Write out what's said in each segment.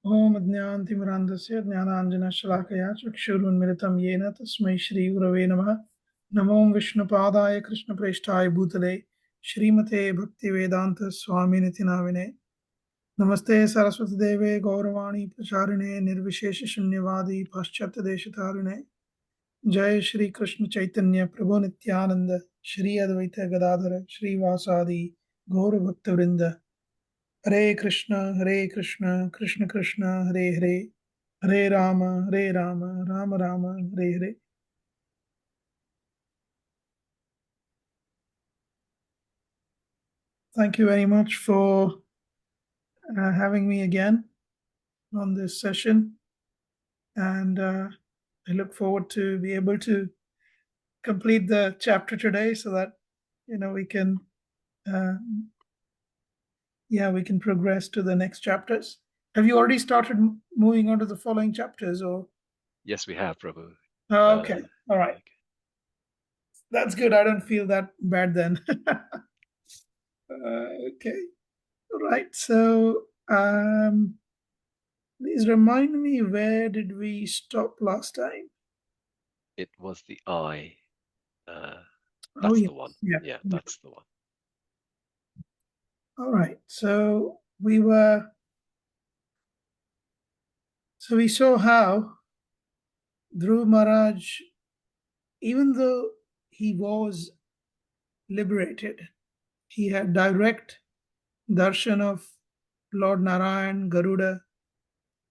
Om Ajnantimirandasya Jnananjana Shalakaya Chakshurunmilitam Yena Tasmai Shri Gurave Namaha Namo Vishnupadaya Krishna Preshthaya Bhutale Shrimate Bhaktivedanta Swami Nitinavine Namaste Saraswati Deve Gauravani Pracharine Nirvishesha Shunyavadi Paschatya Deshatarine Jai Shri Krishna Chaitanya Prabhu Nityananda Shri Advaita Gadadhara Shri Vasadi Gaura Bhakta Hare Krishna, Krishna Krishna, Hare Hare, Hare Rama, Rama Rama, Hare Hare. Thank you very much for having me again on this session. And I look forward to be able to complete the chapter today so that, we can, we can progress to the next chapters. Have you already started moving on to the following chapters or? Yes, we have, Prabhu. Okay. All right. Okay. That's good. I don't feel that bad then. Okay. All right. So, please remind me, where did we stop last time? It was the eye. Oh, That's yeah. the one. Yeah. Yeah, Yeah. that's the one. All right. So we saw how Dhruv Maharaj, even though he was liberated, he had direct darshan of Lord Narayan, Garuda.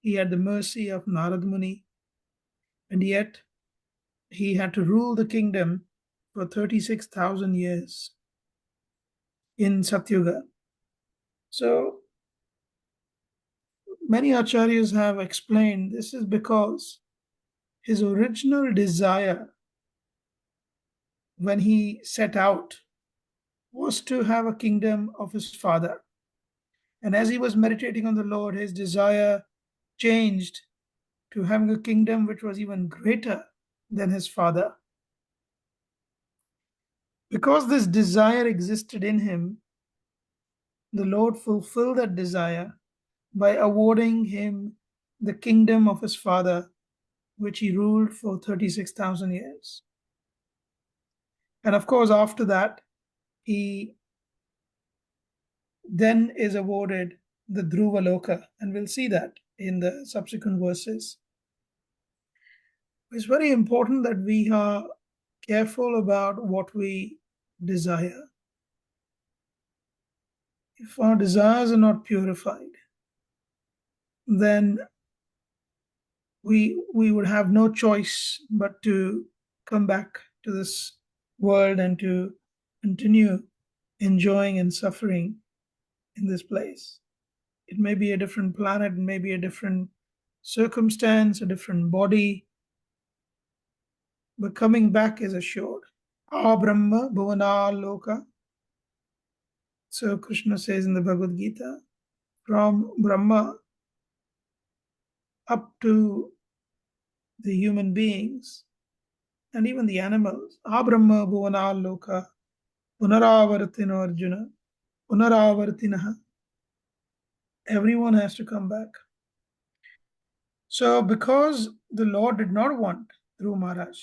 He had the mercy of Narad Muni, and yet he had to rule the kingdom for 36,000 years in Satyuga. So many acharyas have explained this is because his original desire when he set out was to have a kingdom of his father. And as he was meditating on the Lord, his desire changed to having a kingdom which was even greater than his father. Because this desire existed in him, the Lord fulfilled that desire by awarding him the kingdom of his father, which he ruled for 36,000 years. And of course, after that, he then is awarded the Dhruva Loka, and we'll see that in the subsequent verses. It's very important that we are careful about what we desire. If our desires are not purified, then we would have no choice but to come back to this world and to continue enjoying and suffering in this place. It may be a different planet, it may be a different circumstance, a different body, but coming back is assured. Ah Brahma Bhuvana Loka. So Krishna says in the Bhagavad Gita, from Brahma up to the human beings and even the animals. Ah Brahma Bhuvana Loka. Punaravartino Arjuna. Punaravartinaha. Everyone has to come back. So because the Lord did not want Dhruva Maharaj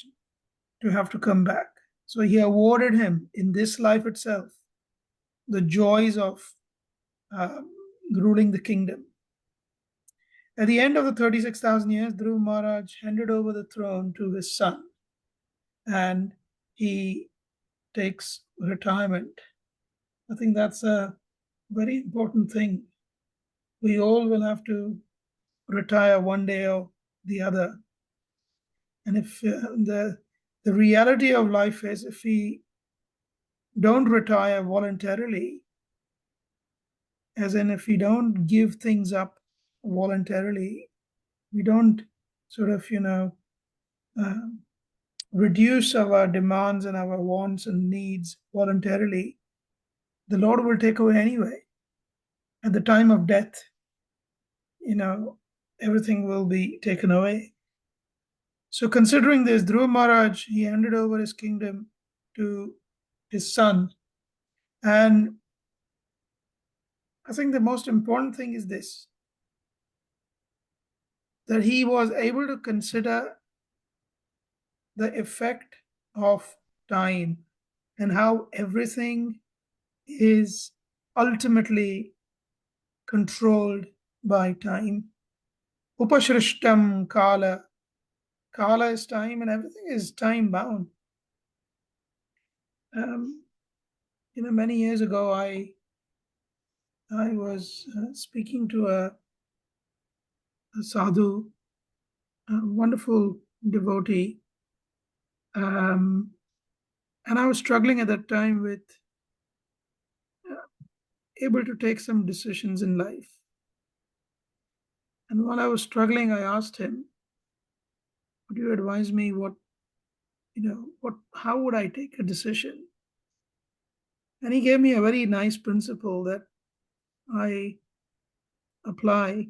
to have to come back, so he awarded him in this life itself the joys of ruling the kingdom. At the end of the 36,000 years, Dhruva Maharaj handed over the throne to his son and he takes retirement. I think that's a very important thing. We all will have to retire one day or the other. And if the reality of life is, if we don't retire voluntarily, as in if we don't give things up voluntarily, we don't sort of reduce our demands and our wants and needs voluntarily, the Lord will take away anyway. At the time of death, everything will be taken away. So considering this, Dhruva Maharaj, he handed over his kingdom to his son. And I think the most important thing is this. that he was able to consider the effect of time and how everything is ultimately controlled by time. Upashrishtam kala. Kala is time and everything is time bound. Um, many years ago, I was speaking to a sadhu, a wonderful devotee, um, and I was struggling at that time with uh, able to take some decisions in life. And while I was struggling, I asked him, "Would you advise me how would I take a decision?" And he gave me a very nice principle that I apply.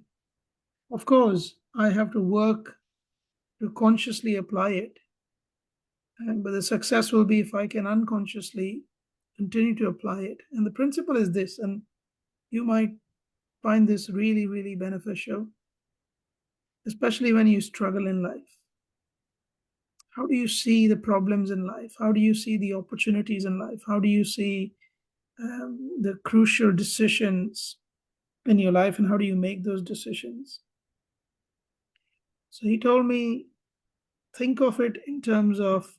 Of course, I have to work to consciously apply it, but the success will be if I can unconsciously continue to apply it. And the principle is this, and you might find this really, really beneficial, especially when you struggle in life. How do you see the problems in life? How do you see the opportunities in life? How do you see the crucial decisions in your life, and how do you make those decisions? So he told me, think of it in terms of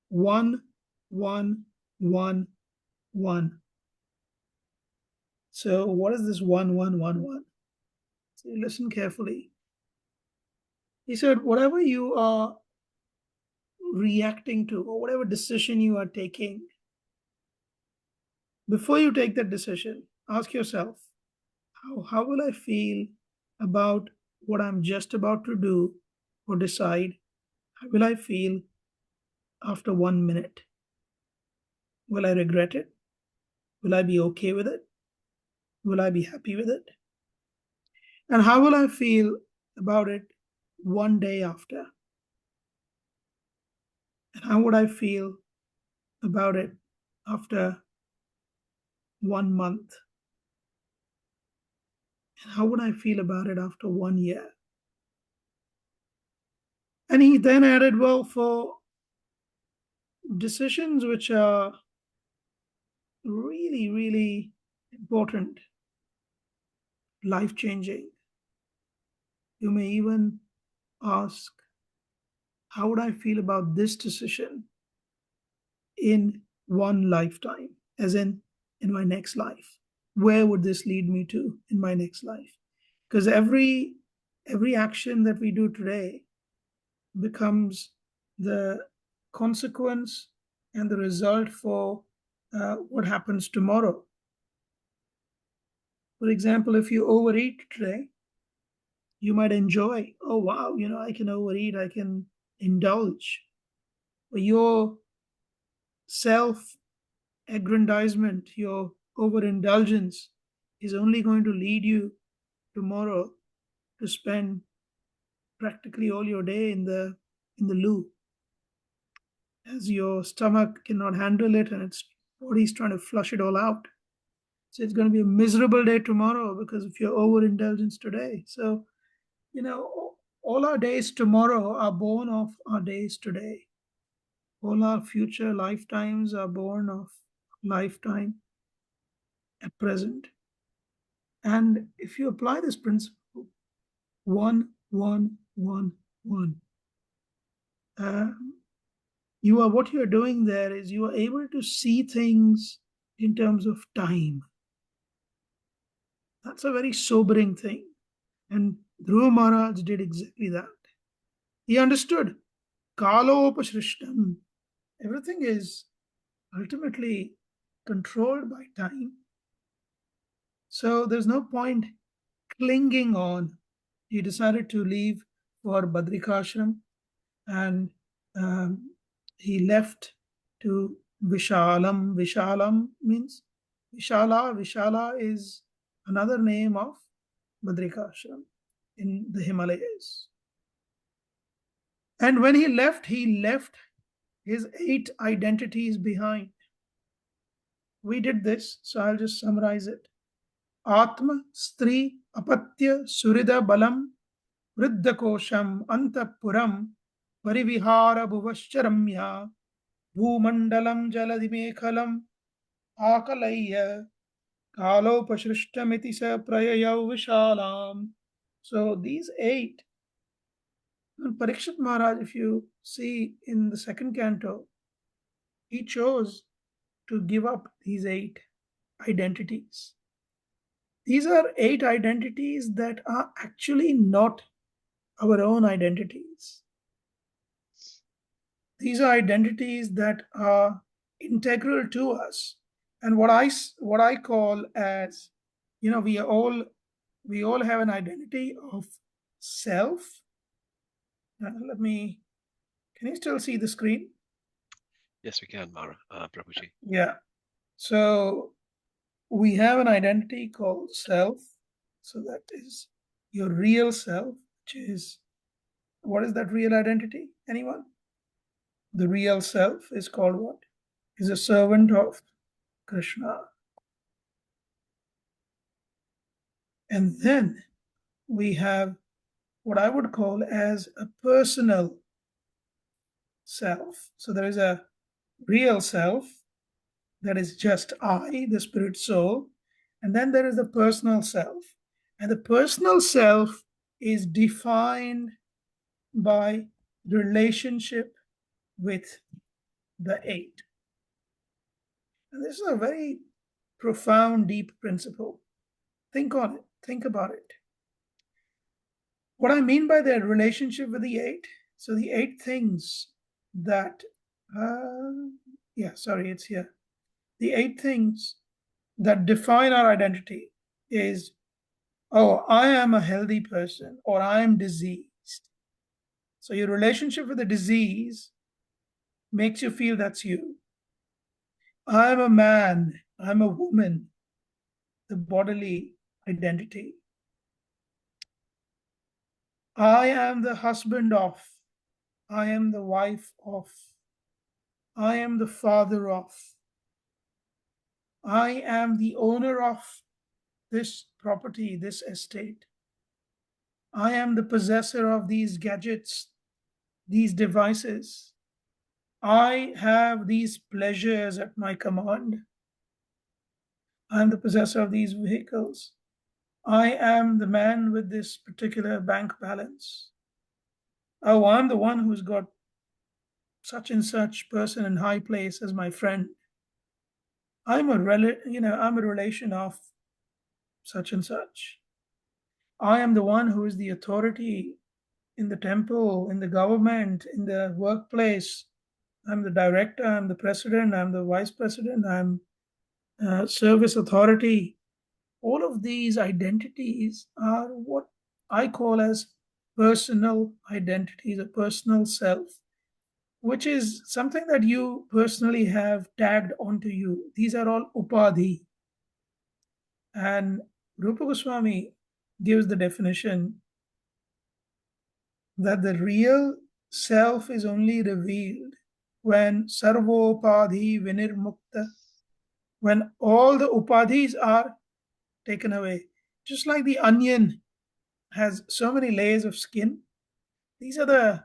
one, one, one, one. So what is this one, one, one, one? So listen carefully. He said, whatever you are reacting to or whatever decision you are taking, before you take that decision, ask yourself, how will I feel about what I'm just about to do or decide? How will I feel after 1 minute? Will I regret it? Will I be okay with it? Will I be happy with it? And how will I feel about it 1 day after? And how would I feel about it after 1 month? And how would I feel about it after 1 year? And he then added, well, for decisions which are really, really important, life changing, you may even ask, how would I feel about this decision in one lifetime, as in my next life? Where would this lead me to in my next life? Because every action that we do today becomes the consequence and the result for what happens tomorrow. For example, if you overeat today, you might enjoy, oh wow, I can overeat, I can indulge. But your self aggrandizement, your overindulgence is only going to lead you tomorrow to spend practically all your day in the loo, as your stomach cannot handle it and its body's trying to flush it all out. So it's going to be a miserable day tomorrow because of your overindulgence today. So, all our days tomorrow are born of our days today. All our future lifetimes are born of lifetime at present. And if you apply this principle, one, one, one, one, uh, what you are doing there is you are able to see things in terms of time. That's a very sobering thing. And Dhruva Maharaj did exactly that. He understood Kalopashrishtam. Everything is ultimately controlled by time. So there's no point clinging on. He decided to leave for Badrikashram, and um, he left to Vishalam. Vishalam means Vishala. Vishala is another name of Badrikashram in the Himalayas. And when he left his 8 identities behind. We did this, so I'll just summarize it. Atma, Stri, Apatya, Surida, Balam, Vriddhakosham Antapuram Parivihara Bhuvascharamya Bhumandalam Jaladimekhalam Akalayya Kalopashrishtamiti sa Prayayau Vishalam. So these eight, and Parikshit Maharaj, if you see in the second canto, he chose to give up these eight identities. These are eight identities that are actually not our own identities. These are identities that are integral to us. And what I call as, we all have an identity of self. Let me. Can you still see the screen? Yes, we can, Prabhuji. Yeah. So we have an identity called self. So that is your real self, which is, what is that real identity? Anyone? The real self is called what? Is a servant of Krishna. And then we have what I would call as a personal self. So there is a real self that is just I, the spirit soul, and then there is the personal self. And the personal self is defined by relationship with the eight. And this is a very profound, deep principle. Think on it, think about it. What I mean by their relationship with the eight, so the eight things that, it's here. The eight things that define our identity is, oh, I am a healthy person or I am diseased. So your relationship with the disease makes you feel that's you. I'm a man, I'm a woman, the bodily identity. I am the husband of, I am the wife of, I am the father of, I am the owner of this property, this estate. I am the possessor of these gadgets, these devices. I have these pleasures at my command. I am the possessor of these vehicles. I am the man with this particular bank balance. Oh, I'm the one who's got such and such person in high place as my friend. I'm a I'm a relation of such and such. I am the one who is the authority in the temple, in the government, in the workplace. I'm the director, I'm the president, I'm the vice president, I'm service authority. All of these identities are what I call as personal identities, a personal self, which is something that you personally have tagged onto you. These are all upadhi. And Rupa Goswami gives the definition that the real self is only revealed when sarvopadhi vinirmukta, when all the upadhis are taken away. Just like the onion has so many layers of skin, these are the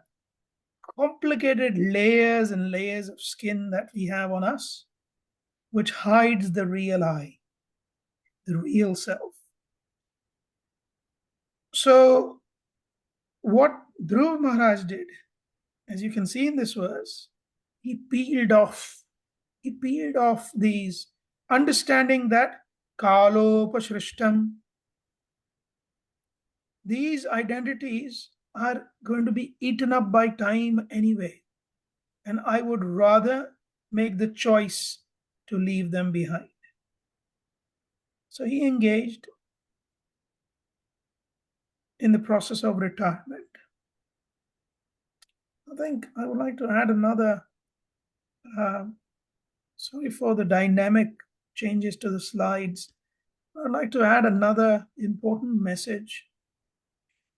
complicated layers and layers of skin that we have on us, which hides the real I, the real self. So, what Dhruv Maharaj did, as you can see in this verse, he peeled off these, understanding that kalopashrishtam, these identities are going to be eaten up by time anyway, and I would rather make the choice to leave them behind. So he engaged in the process of retirement. I think I would like to add another, sorry for the dynamic changes to the slides. I'd like to add another important message.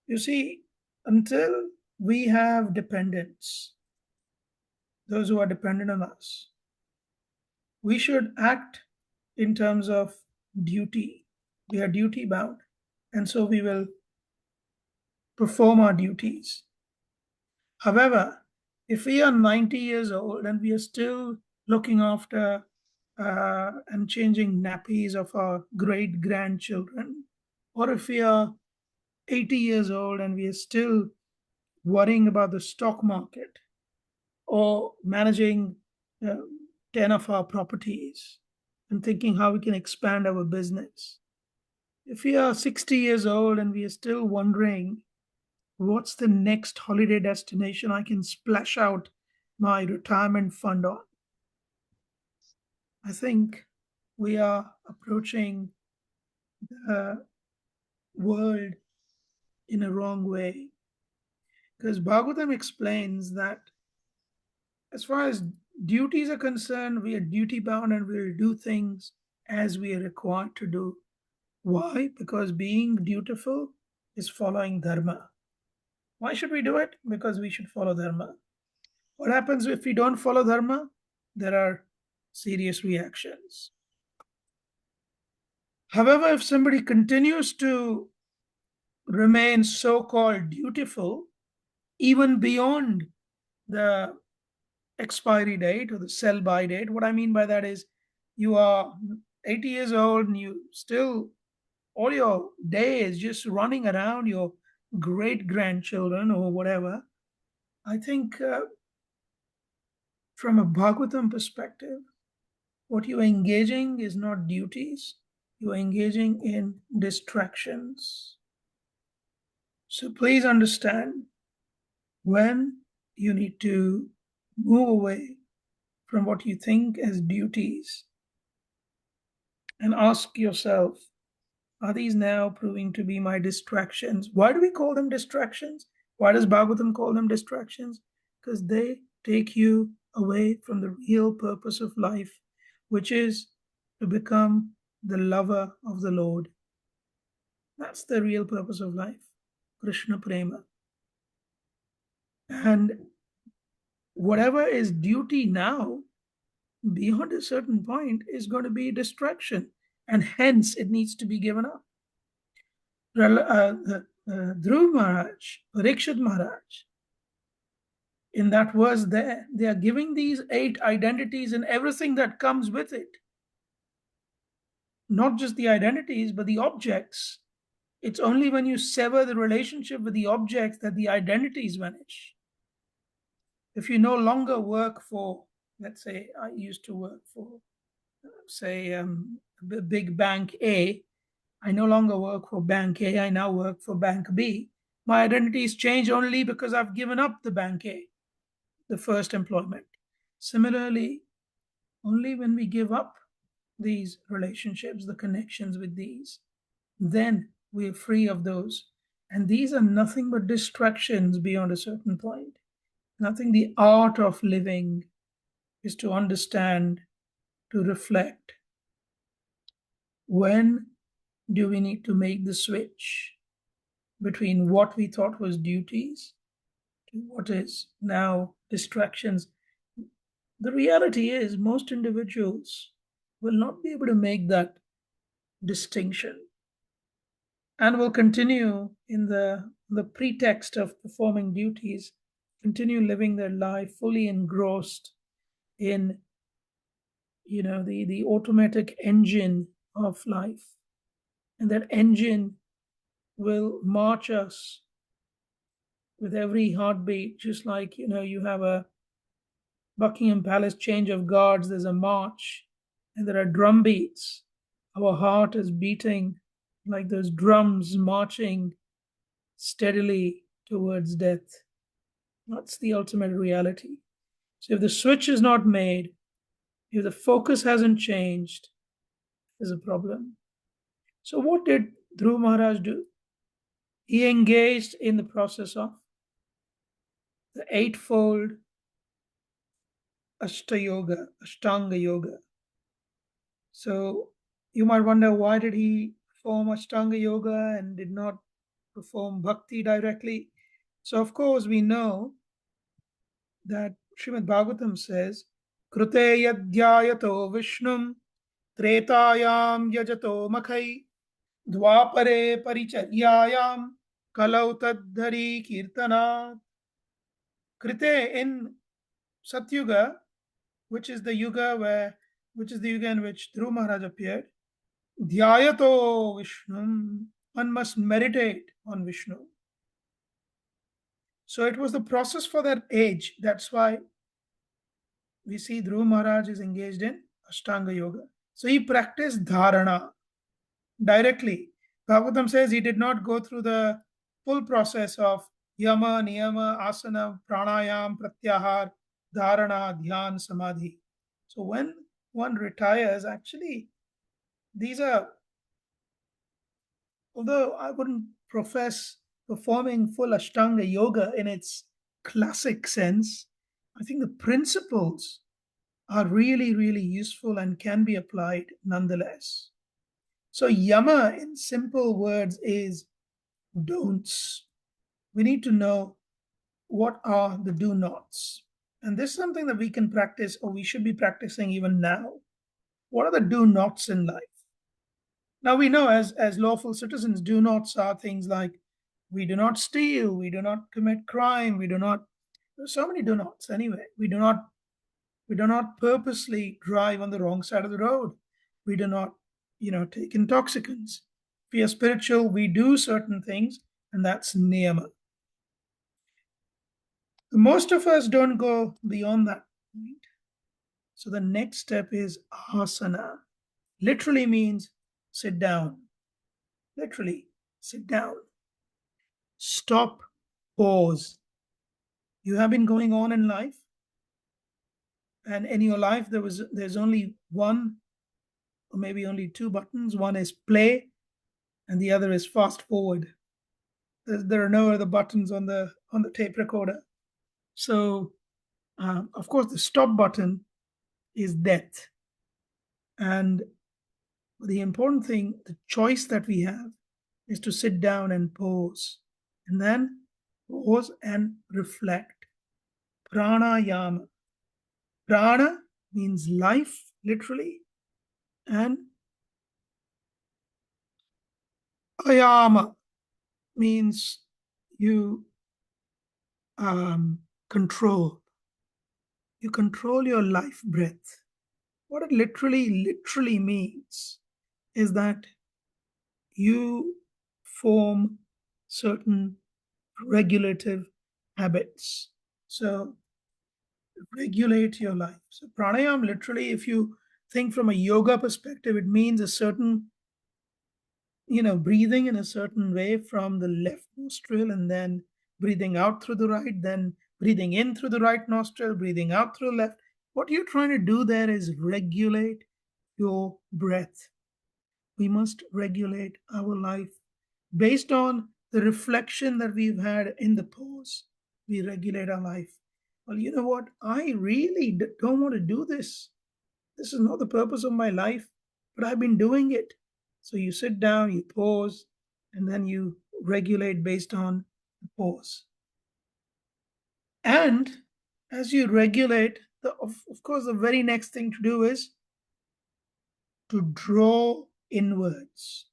You see, until we have dependents, those who are dependent on us, we should act in terms of duty. We are duty bound. And so we will perform our duties. However, if we are 90 years old and we are still looking after and changing nappies of our great grandchildren, or if we are 80 years old and we are still worrying about the stock market or managing uh, 10 of our properties and thinking how we can expand our business, if we are 60 years old and we are still wondering what's the next holiday destination I can splash out my retirement fund on, I think we are approaching the world in a wrong way. Because Bhagavatam explains that as far as duties are concerned, we are duty bound and we will do things as we are required to do. Why? Because being dutiful is following dharma. Why should we do it? Because we should follow dharma. What happens if we don't follow dharma? There are serious reactions. However, if somebody continues to remain so called dutiful, even beyond the expiry date or the sell by date, what I mean by that is you are 80 years old and you still, all your day is just running around your great grandchildren or whatever. I think from a Bhagavatam perspective, what you are engaging is not duties, you are engaging in distractions. So please understand when you need to move away from what you think as duties and ask yourself, are these now proving to be my distractions? Why do we call them distractions? Why does Bhagavatam call them distractions? Because they take you away from the real purpose of life, which is to become the lover of the Lord. That's the real purpose of life, Krishna Prema. And whatever is duty now, beyond a certain point, is going to be distraction, and hence it needs to be given up. Dhruv Maharaj, Parikshit Maharaj, in that verse there, they are giving these 8 identities and everything that comes with it. Not just the identities, but the objects. It's only when you sever the relationship with the objects that the identities vanish. If you no longer work for, let's say, I used to work for, say, the big bank A, I no longer work for bank A, I now work for bank B. My identity is changed only because I've given up the bank A, the first employment. Similarly, only when we give up these relationships, the connections with these, then we are free of those. And these are nothing but distractions beyond a certain point. Nothing. The art of living is to understand, to reflect. When do we need to make the switch between what we thought was duties to what is now distractions? The reality is, most individuals will not be able to make that distinction and will continue in the pretext of performing duties, continue living their life fully engrossed in the automatic engine of life, and that engine will march us with every heartbeat, just like you have a Buckingham Palace change of guards, there's a march and there are drum beats. Our heart is beating like those drums marching steadily towards death. That's the ultimate reality. So if the switch is not made, if the focus hasn't changed, there's a problem. So what did Dhruv Maharaj do? He engaged in the process of the eightfold Ashtanga Yoga. So you might wonder, why did he perform Ashtanga Yoga and did not perform Bhakti directly? So of course we know that Srimad Bhagavatam says, Krute yadhyayato Vishnum Tretayam yajato makhai Dwapare paricharyayam Kalau tadhari kirtanat. Krite in Satyuga, which is the yuga in which Dhruv Maharaj appeared. Dhyayato Vishnu. One must meditate on Vishnu. So it was the process for that age. That's why we see Dhruv Maharaj is engaged in Ashtanga Yoga. So he practiced dharana directly. Bhagavatam says he did not go through the full process of yama, niyama, asana, pranayam, pratyahar, dharana, dhyan, samadhi. So when one retires, actually, these are, although I wouldn't profess performing full Ashtanga Yoga in its classic sense, I think the principles are really, really useful and can be applied nonetheless. So, yama in simple words is don'ts. We need to know what are the do nots. And this is something that we can practice or we should be practicing even now. What are the do nots in life? Now we know as lawful citizens, do nots are things like we do not steal, we do not commit crime, we do not, there's so many do nots anyway. We do not purposely drive on the wrong side of the road. We do not, take intoxicants. If we are spiritual, we do certain things, and that's niyama. Most of us don't go beyond that point. So the next step is asana. Literally means sit down. Literally, sit down. Stop, pause. You have been going on in life, and in your life there's only one or maybe only two buttons. One is play, and the other is fast forward. There are no other buttons on the tape recorder. So, of course, the stop button is death. And the important thing, the choice that we have, is to sit down and pause, and then pause and reflect. Pranayama. Prana means life, literally, and ayama means you control. You control your life breath. What it literally means is that you form certain regulative habits. So regulate your life. So pranayam literally, if you think from a yoga perspective, it means a certain, breathing in a certain way from the left nostril and then breathing out through the right, then breathing in through the right nostril, breathing out through the left. What you're trying to do there is regulate your breath. We must regulate our life based on the reflection that we've had in the pause. We regulate our life. Well, you know what? I really don't want to do this. This is not the purpose of my life, but I've been doing it. So you sit down, you pause, and then you regulate based on the pause. And as you regulate, of course, the very next thing to do is to draw inwards.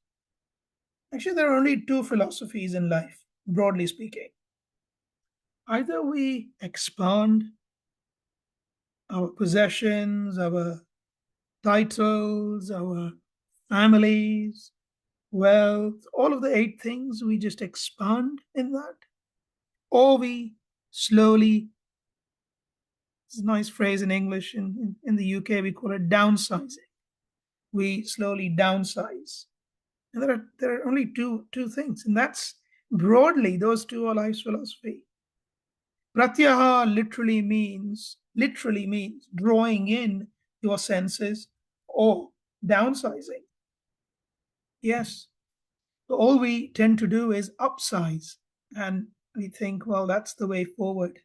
Actually, there are only two philosophies in life, broadly speaking. Either we expand our possessions, our titles, our families, wealth, all of the eight things, we just expand in that, or we slowly, it's a nice phrase in English, in the UK, we call it downsizing. We slowly downsize. And there are only two things, and that's broadly those two are life's philosophy. Pratyaha literally means drawing in your senses or downsizing. Yes. So all we tend to do is upsize, and we think, well, that's the way forward.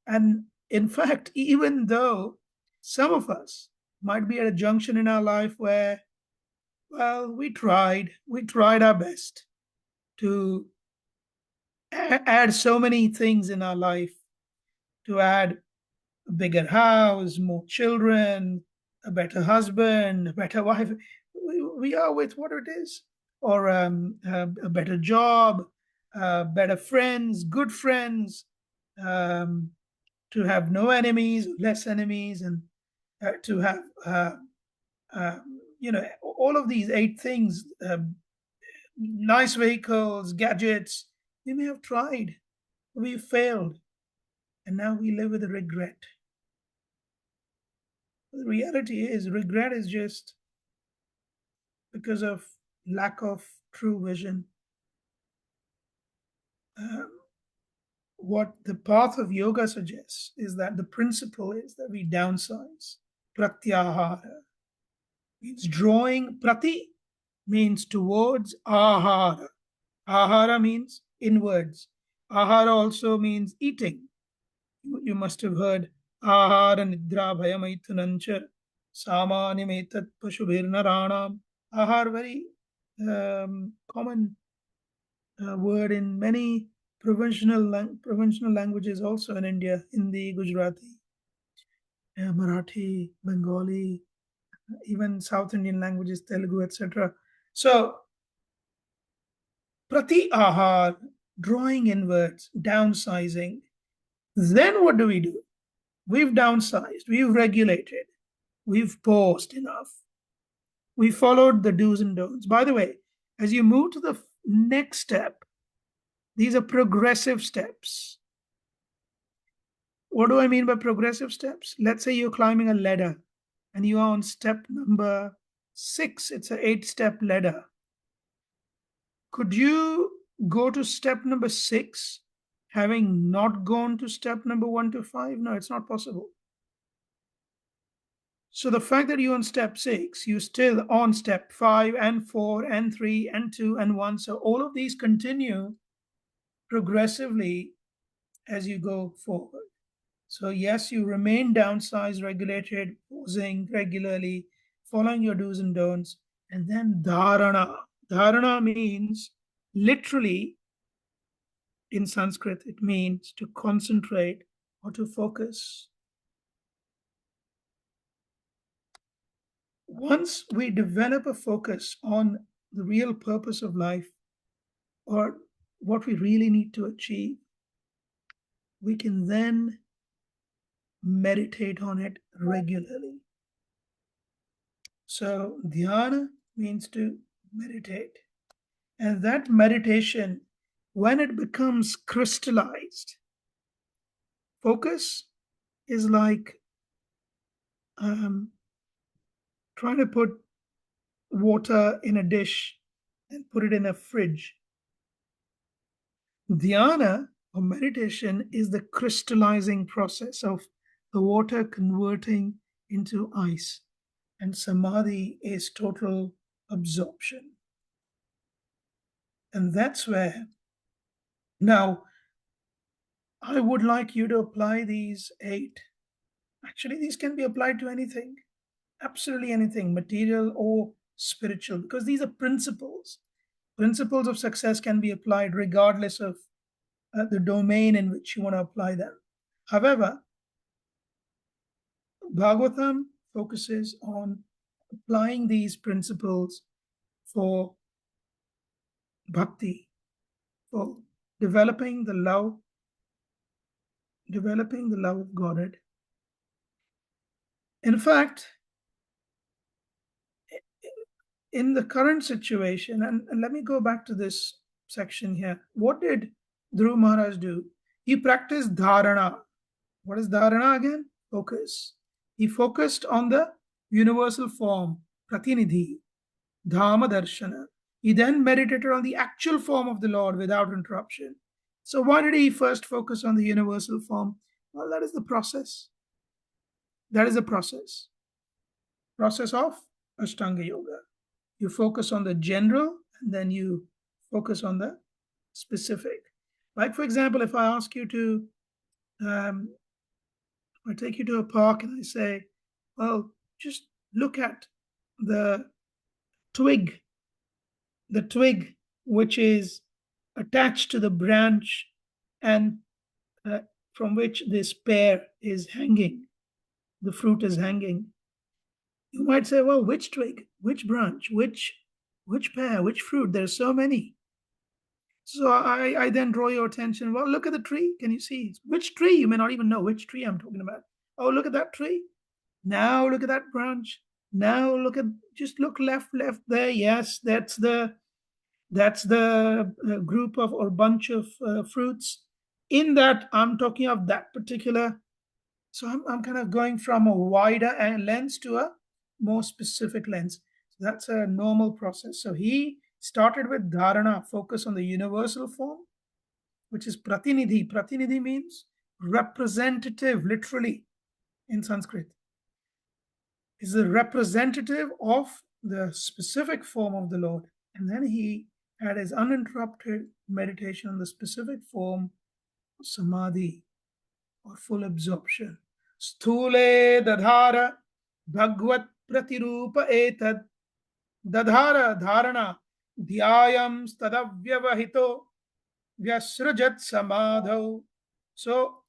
And in fact, even though some of us might be at a junction in our life where, well, we tried our best to add so many things in our life, to add a bigger house, more children, a better husband, a better wife. We are with what it is, or a better job, better friends, good friends, um, to have no enemies, less enemies, and to have uh, all of these 8 things, nice vehicles, gadgets. We may have tried, we failed, and now we live with a regret. The reality is, regret is just because of lack of true vision. Um, what the path of yoga suggests is that the principle is that we downsize. Pratyahara means drawing. Prati means towards. Ahara. Ahara means inwards. Ahara also means eating. You must have heard ahara nidra bhayamaithanancha samanyam etat pashubhirnaranam. Ahar, very common word in many provincial languages also in India: Hindi, Gujarati, Marathi, Bengali, even South Indian languages, Telugu, etc. So, prati ahar, drawing inwards, downsizing. Then what do we do? We've downsized, we've regulated, we've paused enough, we followed the do's and don'ts. By the way, as you move to the next step, these are progressive steps. What do I mean by progressive steps? Let's say you're climbing a ladder and you are on step number 6. It's an 8-step ladder. Could you go to step number 6 having not gone to step number 1 to 5? No, it's not possible. So the fact that you're on step 6, you're still on step 5 and 4 and 3 and 2 and 1. So all of these continue progressively as you go forward. So yes, you remain downsized, regulated, pausing regularly, following your do's and don'ts. And then dharana. Dharana means, literally in Sanskrit, it means to concentrate or to focus. Once we develop a focus on the real purpose of life or what we really need to achieve, we can then meditate on it regularly. So, dhyana means to meditate. And that meditation, when it becomes crystallized, focus is like trying to put water in a dish and put it in a fridge. Dhyana or meditation is the crystallizing process of the water converting into ice, and samadhi is total absorption. And that's where now I would like you to apply these 8. Actually, these can be applied to anything, absolutely anything, material or spiritual, because these are principles. Principles of success can be applied regardless of the domain in which you want to apply them. However, Bhagavatam focuses on applying these principles for bhakti, for developing the love of Godhead. In fact, in the current situation, and let me go back to this section here. What did Dhruv Maharaj do? He practiced dharana. What is dharana again? Focus. He focused on the universal form, pratinidhi, dhama darshana. He then meditated on the actual form of the Lord without interruption. So why did he first focus on the universal form? Well, that is the process. That is the process. Process of Ashtanga Yoga. You focus on the general and then you focus on the specific. Like, for example, if I ask you to, I take you to a park and I say, well, just look at the twig, which is attached to the branch and from which this pear is hanging, the fruit is hanging. You might say, well, which twig, which branch, which pear, which fruit? There's so many. So I then draw your attention. Well, look at the tree. Can you see which tree? You may not even know which tree I'm talking about. Oh, look at that tree. Now look at that branch. Now look at just look left there. Yes, that's the group of or bunch of fruits. In that, I'm talking of that particular. So I'm kind of going from a wider lens to a more specific lens. So that's a normal process. So he started with dharana, focus on the universal form, which is pratinidhi. Pratinidhi means representative, literally in Sanskrit. Is a representative of the specific form of the Lord. And then he had his uninterrupted meditation on the specific form of samadhi or full absorption. Sthule dadhara bhagvat pratirupa etad dadhara dharana dhyayam stadavyavahito vyasrajat samadho. So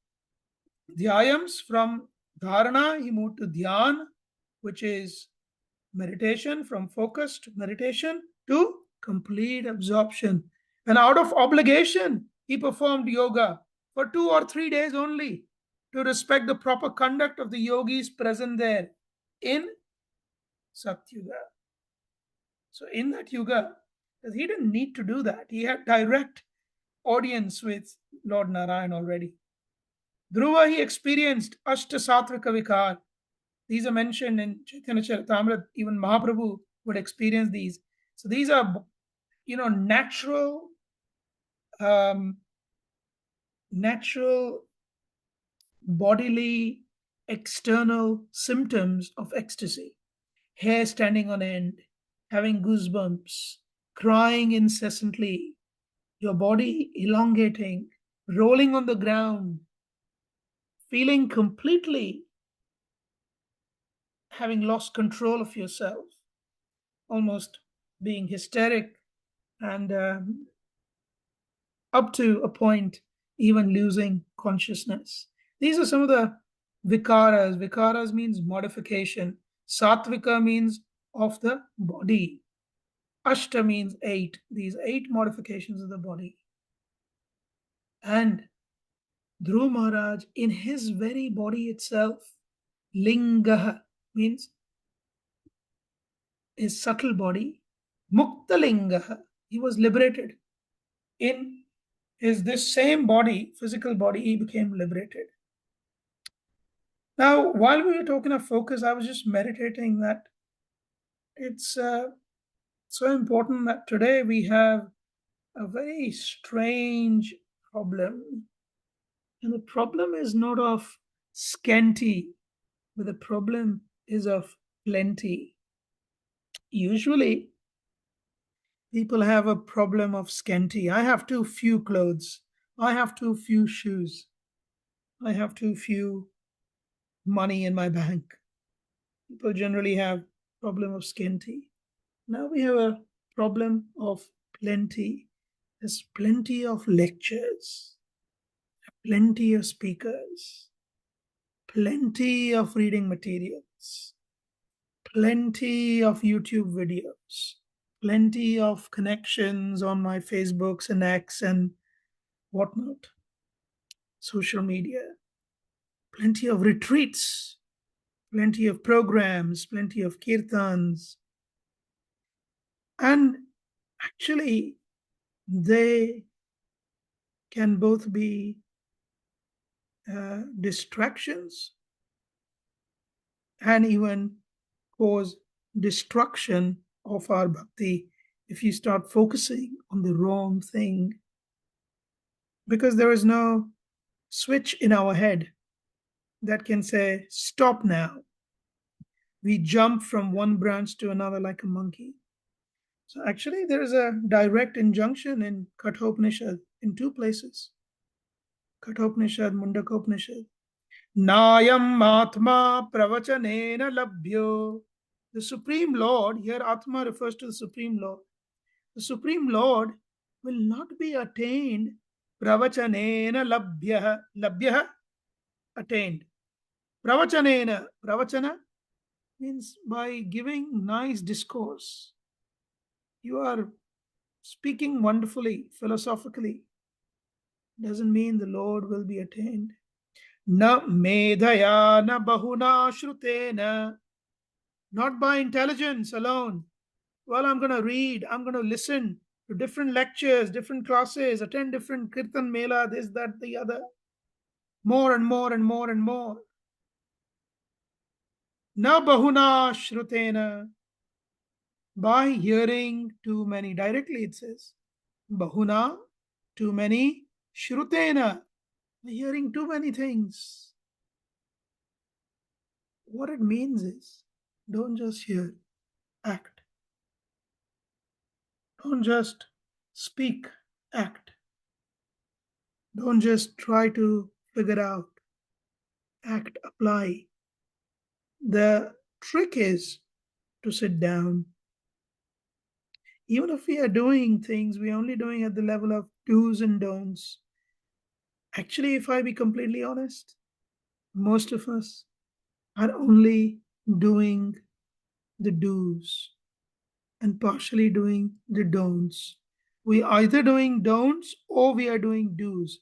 dhyayams from dharana, he moved to dhyan, which is meditation, from focused meditation to complete absorption. And out of obligation, he performed yoga for 2 or 3 days only to respect the proper conduct of the yogis present there in Satyuga. So, in that yuga, because he didn't need to do that, he had direct audience with Lord Narayan already. Dhruva, he experienced Ashtasatvika Vikar. These are mentioned in Chaitanya Charitamrita. Even Mahaprabhu would experience these. So these are, natural, um, natural bodily external symptoms of ecstasy. Hair standing on end, having goosebumps, crying incessantly, your body elongating, rolling on the ground, feeling completely having lost control of yourself, almost being hysteric, and up to a point, even losing consciousness. These are some of the vikaras. Vikaras means modification. Satvika means of the body. Ashta means 8. These 8 modifications of the body. And Dhruv Maharaj, in his very body itself, linga means his subtle body, mukta linga, he was liberated. In his this same body, physical body, he became liberated. Now, while we were talking of focus, I was just meditating that it's so important that today we have a very strange problem. And the problem is not of scanty, but the problem is of plenty. Usually, people have a problem of scanty. I have too few clothes. I have too few shoes. I have too few money in my bank. People generally have problem of scanty. Now we have a problem of plenty. There's plenty of lectures, plenty of speakers, plenty of reading materials, plenty of YouTube videos, plenty of connections on my Facebooks and X and whatnot, social media, plenty of retreats, plenty of programs, plenty of kirtans. And actually, they can both be distractions and even cause destruction of our bhakti if you start focusing on the wrong thing, because there is no switch in our head that can say stop now. We jump from one branch to another like a monkey. So actually there is a direct injunction in Kathopanishad in 2 places, Kathopanishad, Mundakopanishad. Nayam Atma Pravachanena Labhyo. The Supreme Lord, here Atma refers to the Supreme Lord. The Supreme Lord will not be attained Pravachanena Labhya. Labhya, attained. Pravachanena. Pravachana means by giving nice discourse. You are speaking wonderfully, philosophically, doesn't mean the Lord will be attained. Na medhaya na bahuna shrutena. Not by intelligence alone. Well, I'm going to read, I'm going to listen to different lectures, different classes, attend different kirtan mela, this, that, the other. More and more and more and more. Na bahuna shrutena. By hearing too many. Directly it says. Bahuna, too many. Shrutena. By hearing too many things. What it means is, don't just hear, act. Don't just speak, act. Don't just try to figure out, act, apply. The trick is to sit down. Even if we are doing things, we are only doing at the level of do's and don'ts. Actually, if I be completely honest, most of us are only doing the do's and partially doing the don'ts. We are either doing don'ts or we are doing do's.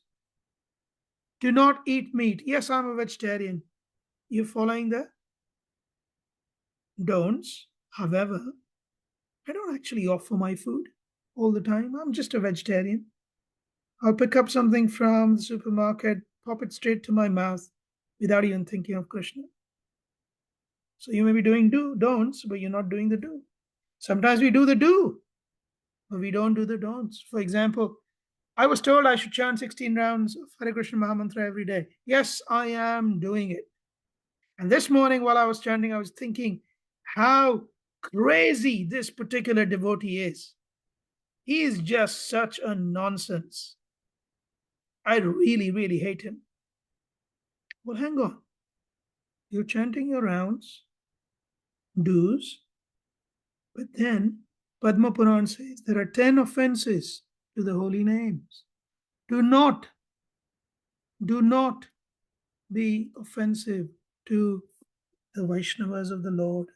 Do not eat meat. Yes, I'm a vegetarian. You following the don'ts? However, I don't actually offer my food all the time. I'm just a vegetarian. I'll pick up something from the supermarket, pop it straight to my mouth without even thinking of Krishna. So you may be doing don'ts, but you're not doing the do. Sometimes we do the do, but we don't do the don'ts. For example, I was told I should chant 16 rounds of Hare Krishna Mahamantra every day. Yes, I am doing it. And this morning while I was chanting, I was thinking how crazy this particular devotee is. He is just such a nonsense. I really, really hate him. Well, hang on. You're chanting your rounds, do's, but then Padma Puran says there are 10 offenses to the holy names. Do not be offensive to the Vaishnavas of the Lord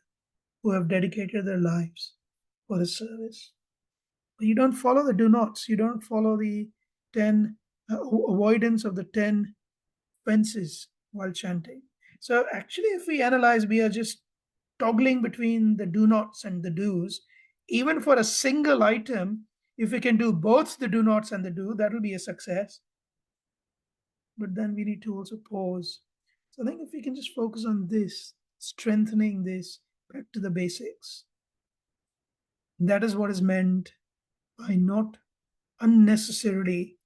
who have dedicated their lives for His service. You don't follow the do nots. You don't follow the 10 avoidance of the 10 offenses while chanting. So actually, if we analyze, we are just toggling between the do nots and the do's. Even for a single item, if we can do both the do nots and the do, that will be a success. But then we need to also pause. So I think if we can just focus on this, strengthening this back to the basics, that is what is meant by not unnecessarily,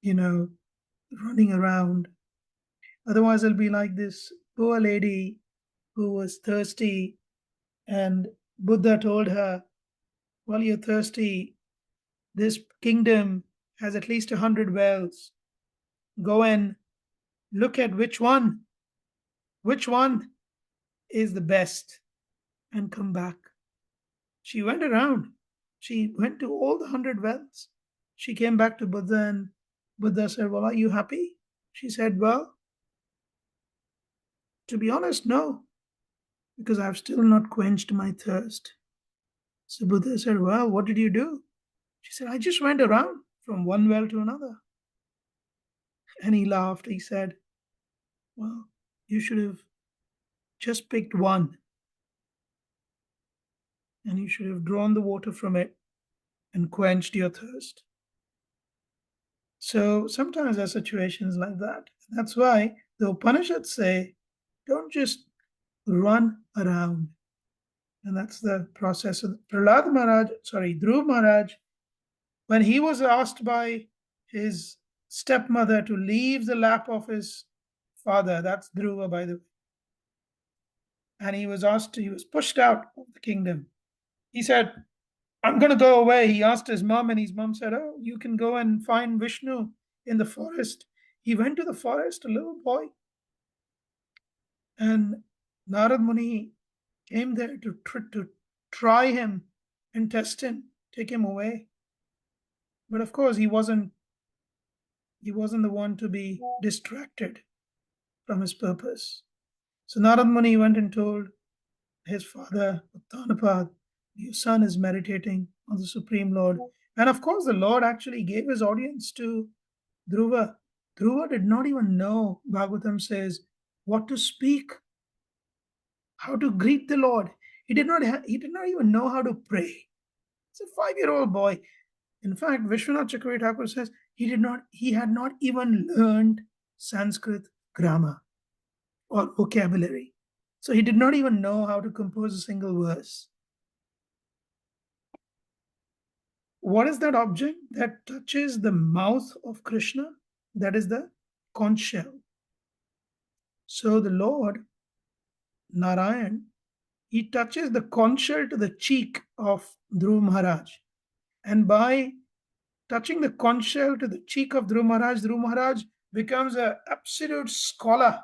running around. Otherwise, it'll be like this poor lady who was thirsty, and Buddha told her, well, you're thirsty. This kingdom has at least 100 wells. Go and look at which one is the best, and come back. She went around. She went to all the 100 wells. She came back to Buddha, and Buddha said, well, are you happy? She said, well, to be honest, no, because I've still not quenched my thirst. So Buddha said, well, what did you do? She said, I just went around from one well to another. And he laughed. He said, well, you should have just picked one, and you should have drawn the water from it and quenched your thirst. So sometimes there are situations like that. That's why the Upanishads say, don't just run around. And that's the process of Dhruv Maharaj, when he was asked by his stepmother to leave the lap of his father, that's Dhruva, by the way, and he was pushed out of the kingdom. He said, I'm going to go away. He asked his mom, and his mom said, oh, you can go and find Vishnu in the forest. He went to the forest, a little boy, and Narad Muni came there to try him and test him, take him away. But of course, he wasn't the one to be distracted from his purpose. So Narad Muni went and told his father, Uttanapad, your son is meditating on the Supreme Lord. And of course, the Lord actually gave his audience to Dhruva. Dhruva did not even know, Bhagavatam says, what to speak, how to greet the Lord. He did not even know how to pray. It's a 5-year-old boy. In fact, Vishwanath Chakravarti Thakur says he had not even learned Sanskrit grammar or vocabulary. So he did not even know how to compose a single verse. What is that object that touches the mouth of Krishna? That is the conch shell. So the Lord, Narayan, he touches the conch shell to the cheek of Dhruv Maharaj. And by touching the conch shell to the cheek of Dhruv Maharaj becomes an absolute scholar.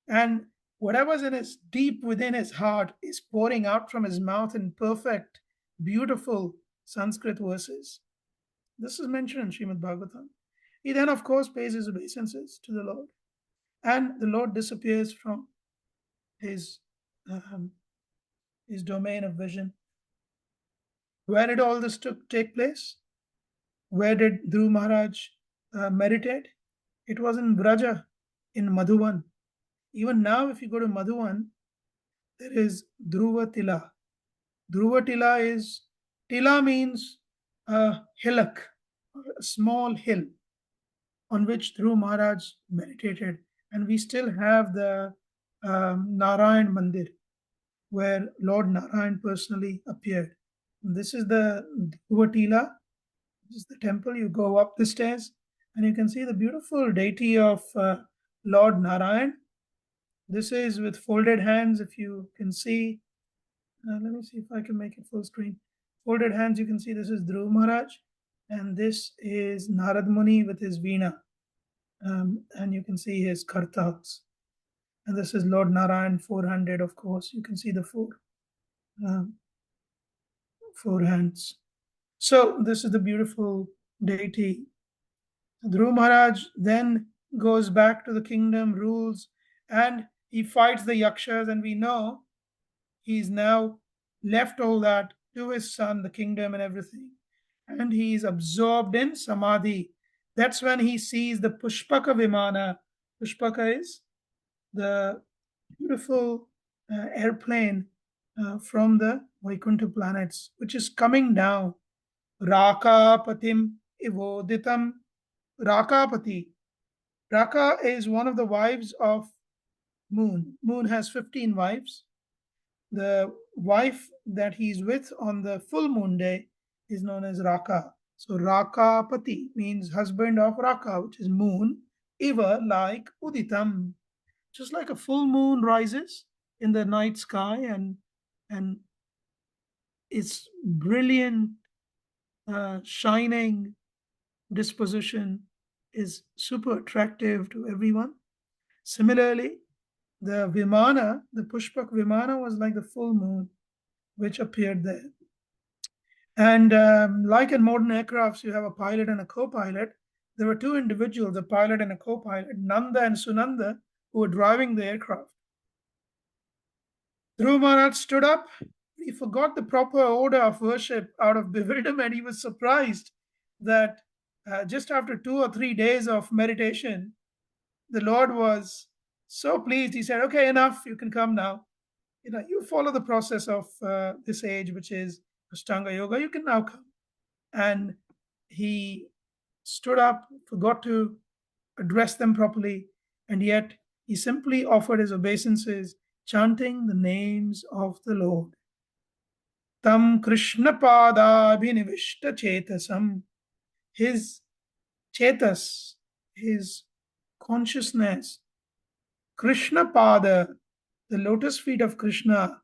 And whatever's in his deep within his heart is pouring out from his mouth in perfect, beautiful Sanskrit verses. This is mentioned in Srimad Bhagavatam. He then, of course, pays his obeisances to the Lord. And the Lord disappears from his, um, his domain of vision. Where did all this take place? Where did Dhruv Maharaj meditate? It was in Braja, in Madhuvan. Even now, if you go to Madhuvan, there is Dhruva Tila. Dhruva Tila means a hillock, a small hill on which Dhruv Maharaj meditated. And we still have the Narayan Mandir, where Lord Narayan personally appeared. And this is the Dhruva Tila. This is the temple. You go up the stairs and you can see the beautiful deity of Lord Narayan. This is with folded hands, if you can see. Let me see if I can make it full screen. Folded hands, you can see this is Dhruv Maharaj, and this is Narad Muni with his Veena. And you can see his kartals. And this is Lord Narayan, 400, of course. You can see the four hands. So this is the beautiful deity. Dhruv Maharaj then goes back to the kingdom, rules, and he fights the yakshas, and we know he's now left all that to his son, the kingdom and everything. And he's absorbed in samadhi. That's when he sees the Pushpaka Vimana. Pushpaka is the beautiful airplane from the Vaikuntha planets, which is coming down. Rakapatim Ivoditam. Rakapati. Raka is one of the wives of Moon. Moon has 15 wives. The wife that he's with on the full moon day is known as Raka. So Rakapati means husband of Raka, which is moon. Iva like Uditam. Just like a full moon rises in the night sky and its brilliant shining disposition is super attractive to everyone. Similarly, the Vimana, the Pushpak Vimana was like the full moon which appeared there. And like in modern aircrafts, you have a pilot and a co-pilot. There were two individuals, a pilot and a co-pilot, Nanda and Sunanda, who were driving the aircraft. Dhruv Maharaj stood up. He forgot the proper order of worship out of bewilderment. He was surprised that just after 2 or 3 days of meditation, the Lord was so pleased. He said, okay, enough. You can come now. You follow the process of this age, which is Ashtanga Yoga. You can now come. And he stood up, forgot to address them properly, and yet he simply offered his obeisances, chanting the names of the Lord. Tam Krishna Pada Abhinivishta Chetasam. His chetas, his consciousness, Krishna Pada, the lotus feet of Krishna,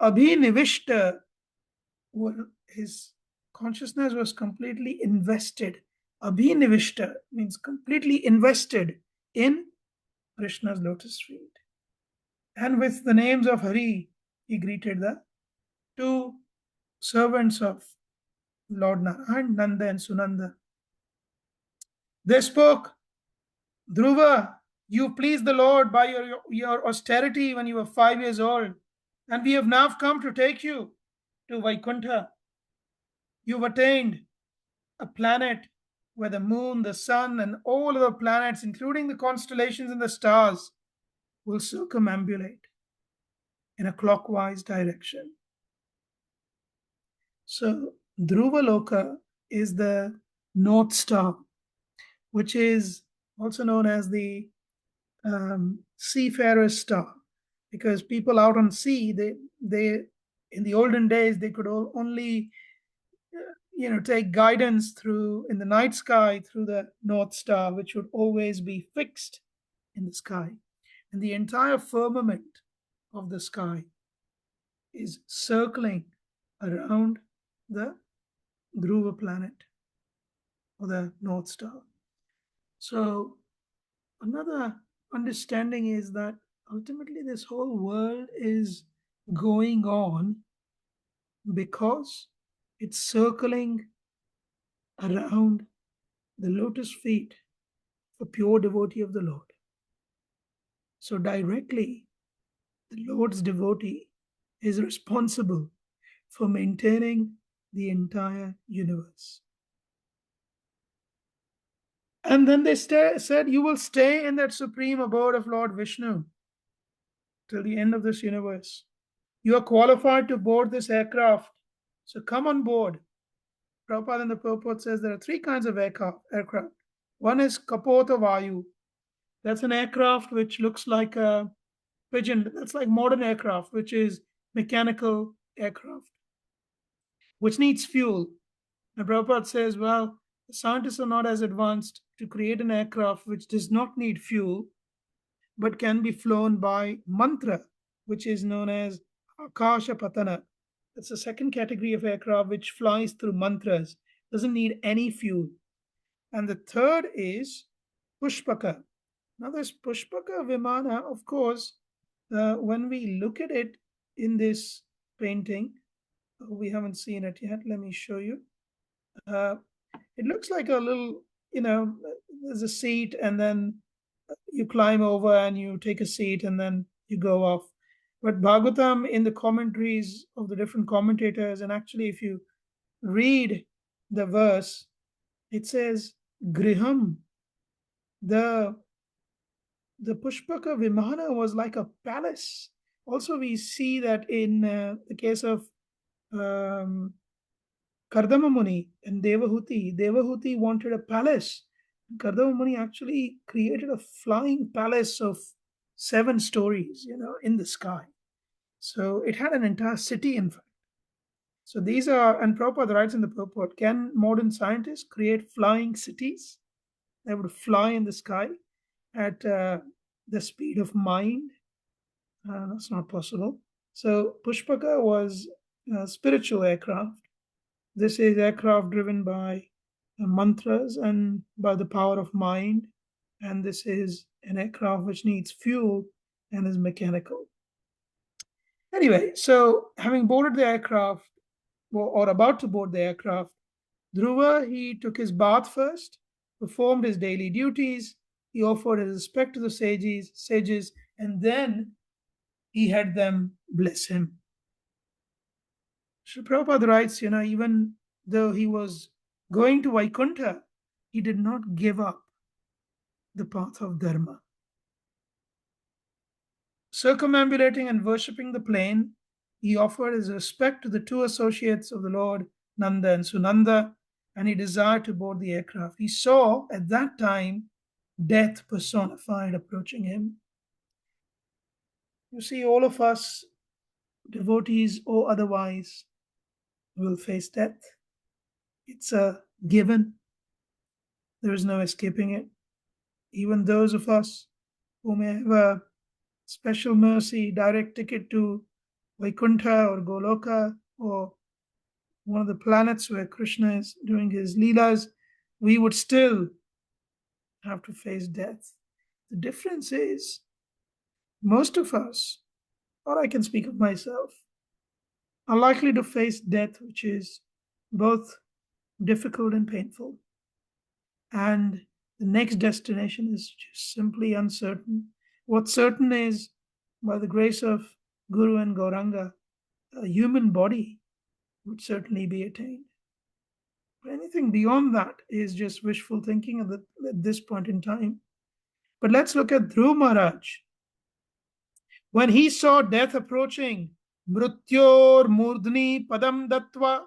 Abhinivishta, his consciousness was completely invested. Abhinivishta means completely invested in Krishna's lotus feet. And with the names of Hari, he greeted the two servants of Lord Narayan, Nanda and Sunanda. They spoke, Dhruva, you pleased the Lord by your austerity when you were 5 years old, and we have now come to take you to Vaikuntha. You've attained a planet where the moon, the sun, and all other planets, including the constellations and the stars, will circumambulate in a clockwise direction. So, Dhruva Loka is the North Star, which is also known as the seafarer's star, because people out on sea, they in the olden days they could only take guidance through in the night sky through the North Star, which would always be fixed in the sky, and the entire firmament of the sky is circling around the Dhruva planet or the North Star. So another understanding is that ultimately this whole world is going on because it's circling around the lotus feet of a pure devotee of the Lord. So directly, the Lord's devotee is responsible for maintaining the entire universe. And then they said, you will stay in that supreme abode of Lord Vishnu till the end of this universe. You are qualified to board this aircraft, so come on board. Prabhupada in the purport says there are three kinds of aircraft. One is Kapota Vayu. That's an aircraft which looks like a pigeon. That's like modern aircraft, which is mechanical aircraft, which needs fuel. And Prabhupada says, well, the scientists are not as advanced to create an aircraft which does not need fuel, but can be flown by mantra, which is known as Akasha Patana. That's the second category of aircraft which flies through mantras, doesn't need any fuel. And the third is Pushpaka. Now, this Pushpaka Vimana, of course, when we look at it in this painting, we haven't seen it yet. Let me show you. It looks like a little, there's a seat, and then you climb over and you take a seat, and then you go off. But Bhagavatam, in the commentaries of the different commentators, and actually if you read the verse, it says Griham. The Pushpaka Vimana was like a palace. Also, we see that in the case of Kardama Muni and Devahuti. Devahuti wanted a palace. Kardama Muni actually created a flying palace of 7 stories, in the sky. So it had an entire city, in fact. So these are, and Prabhupada writes in the purport, can modern scientists create flying cities that would fly in the sky at the speed of mind? That's not possible. So Pushpaka was a spiritual aircraft. This is aircraft driven by mantras and by the power of mind. And this is an aircraft which needs fuel and is mechanical. Anyway, so having boarded the aircraft, or about to board the aircraft, Dhruva, he took his bath first, performed his daily duties, he offered his respect to the sages, and then he had them bless him. Sri Prabhupada writes, even though he was going to Vaikuntha, he did not give up the path of Dharma. Circumambulating and worshipping the plain, he offered his respect to the 2 associates of the Lord, Nanda and Sunanda, and he desired to board the aircraft. He saw at that time death personified approaching him. You see, all of us, devotees or otherwise, will face death. It's a given. There is no escaping it. Even those of us who may have a special mercy, direct ticket to Vaikuntha or Goloka or one of the planets where Krishna is doing his leelas, we would still have to face death. The difference is, most of us, or I can speak of myself, are likely to face death, which is both difficult and painful. And the next destination is just simply uncertain. What's certain is, by the grace of Guru and Gauranga, a human body would certainly be attained. Anything beyond that is just wishful thinking at this point in time. But let's look at Dhruv Maharaj. When he saw death approaching, Mrutyor Murdhni Padam Dattva,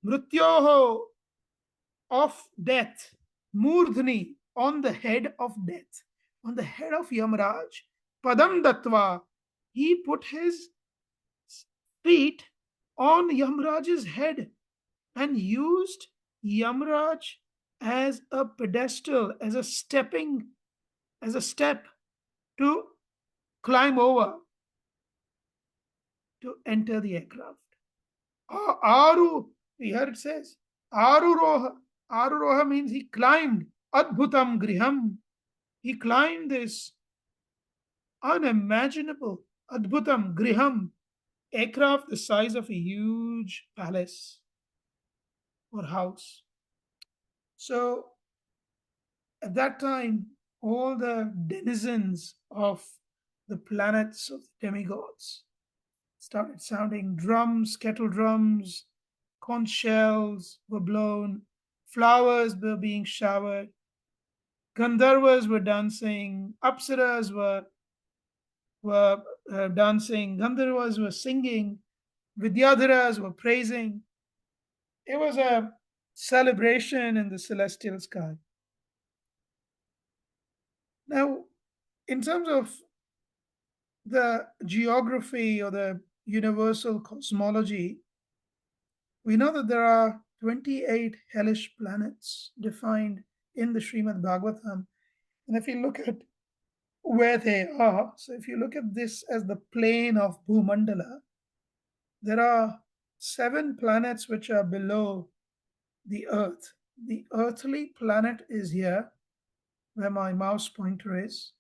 Mrutyoho of death, Murdhni on the head of death, on the head of Yamraj, Padam Dattva, he put his feet on Yamraj's head and used Yamraj as a pedestal, as a step to climb over to enter the aircraft. Aru, here it says, Aruroha. Aruroha means he climbed. Adbhutam griham. He climbed this unimaginable, Adbhutam griham, aircraft the size of a huge palace or house. So at that time, all the denizens of the planets of the demigods started sounding. Drums, kettle drums, conch shells were blown, flowers were being showered, Gandharvas were dancing, Apsaras were dancing, Gandharvas were singing, Vidyadharas were praising. It was a celebration in the celestial sky. Now, in terms of the geography or the universal cosmology, we know that there are 28 hellish planets defined in the Srimad Bhagavatam. And if you look at where they are, so if you look at this as the plane of Bhumandala, there are 7 planets which are below the Earth. The earthly planet is here, where my mouse pointer is,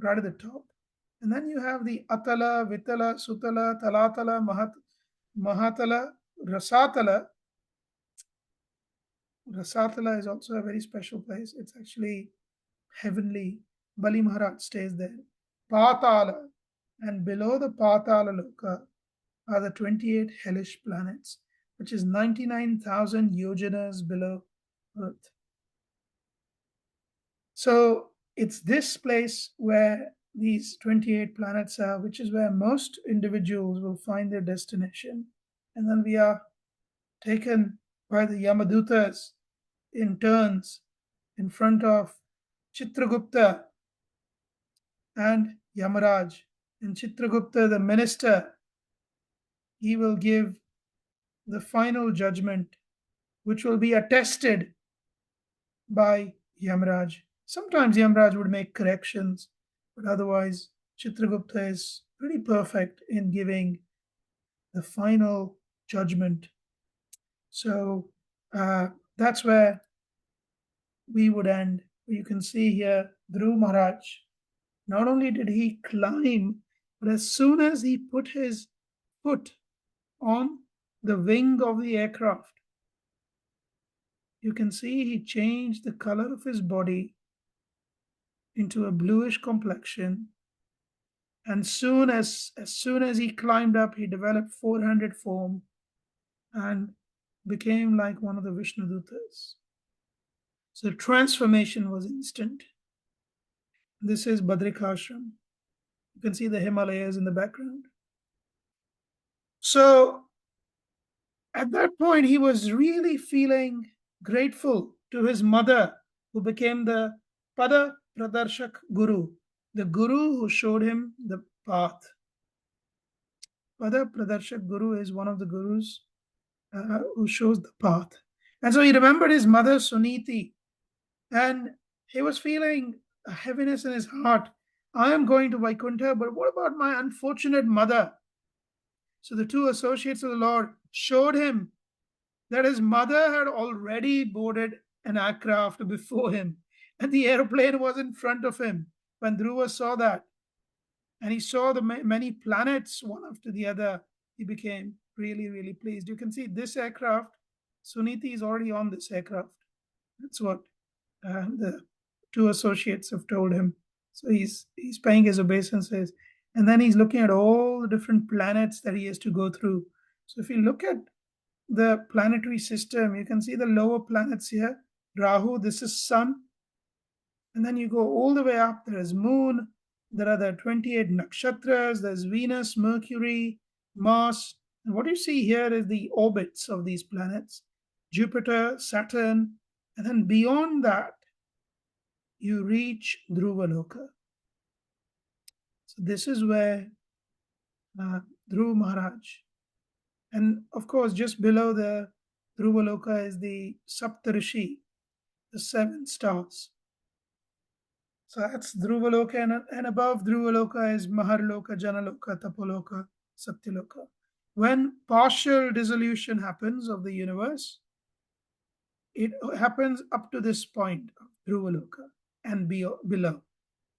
right at the top. And then you have the Atala, Vitala, Sutala, Talatala, Mahatala, Rasatala. Rasatala is also a very special place. It's actually heavenly. Bali Maharaj stays there. Patala. And below the Patala Loka are the 28 hellish planets, which is 99,000 yojanas below Earth. So it's this place where these 28 planets are, which is where most individuals will find their destination. And then we are taken by the Yamadutas in turns in front of Chitragupta and Yamaraj. And Chitragupta, the minister, he will give the final judgment, which will be attested by Yamaraj. Sometimes Yamaraj would make corrections, but otherwise Chitragupta is pretty perfect in giving the final judgment. So that's where we would end. You can see here Dhruv Maharaj. Not only did he climb, but as soon as he put his foot on the wing of the aircraft, you can see he changed the color of his body into a bluish complexion. And soon as he climbed up, he developed 400 form and became like one of the Vishnudutas. So the transformation was instant. This is Badrikashram. You can see the Himalayas in the background. So at that point, he was really feeling grateful to his mother, who became the Pada Pradarshak Guru, the Guru who showed him the path. Pada Pradarshak Guru is one of the Gurus who shows the path. And so he remembered his mother Suniti, and he was feeling a heaviness in his heart. I am going to Vaikuntha, but what about my unfortunate mother? So the 2 associates of the Lord showed him that his mother had already boarded an aircraft before him, and the airplane was in front of him. When Dhruva saw that, and he saw the many planets one after the other, he became really, really pleased. You can see this aircraft, Suniti is already on this aircraft. That's what the 2 associates have told him. So he's paying his obeisances. And then he's looking at all the different planets that he has to go through. So if you look at the planetary system, you can see the lower planets here. Rahu, this is Sun. And then you go all the way up, there is Moon. There are the 28 nakshatras, there's Venus, Mercury, Mars. And what you see here is the orbits of these planets, Jupiter, Saturn. And then beyond that, you reach Dhruvaloka. So this is where Dhruv Maharaj. And of course, just below the Dhruvaloka is the Saptarishi, the seven stars. So that's Dhruvaloka, and above Dhruvaloka is Maharloka, Janaloka, Tapoloka, Satyaloka. When partial dissolution happens of the universe, it happens up to this point of Dhruvaloka and below,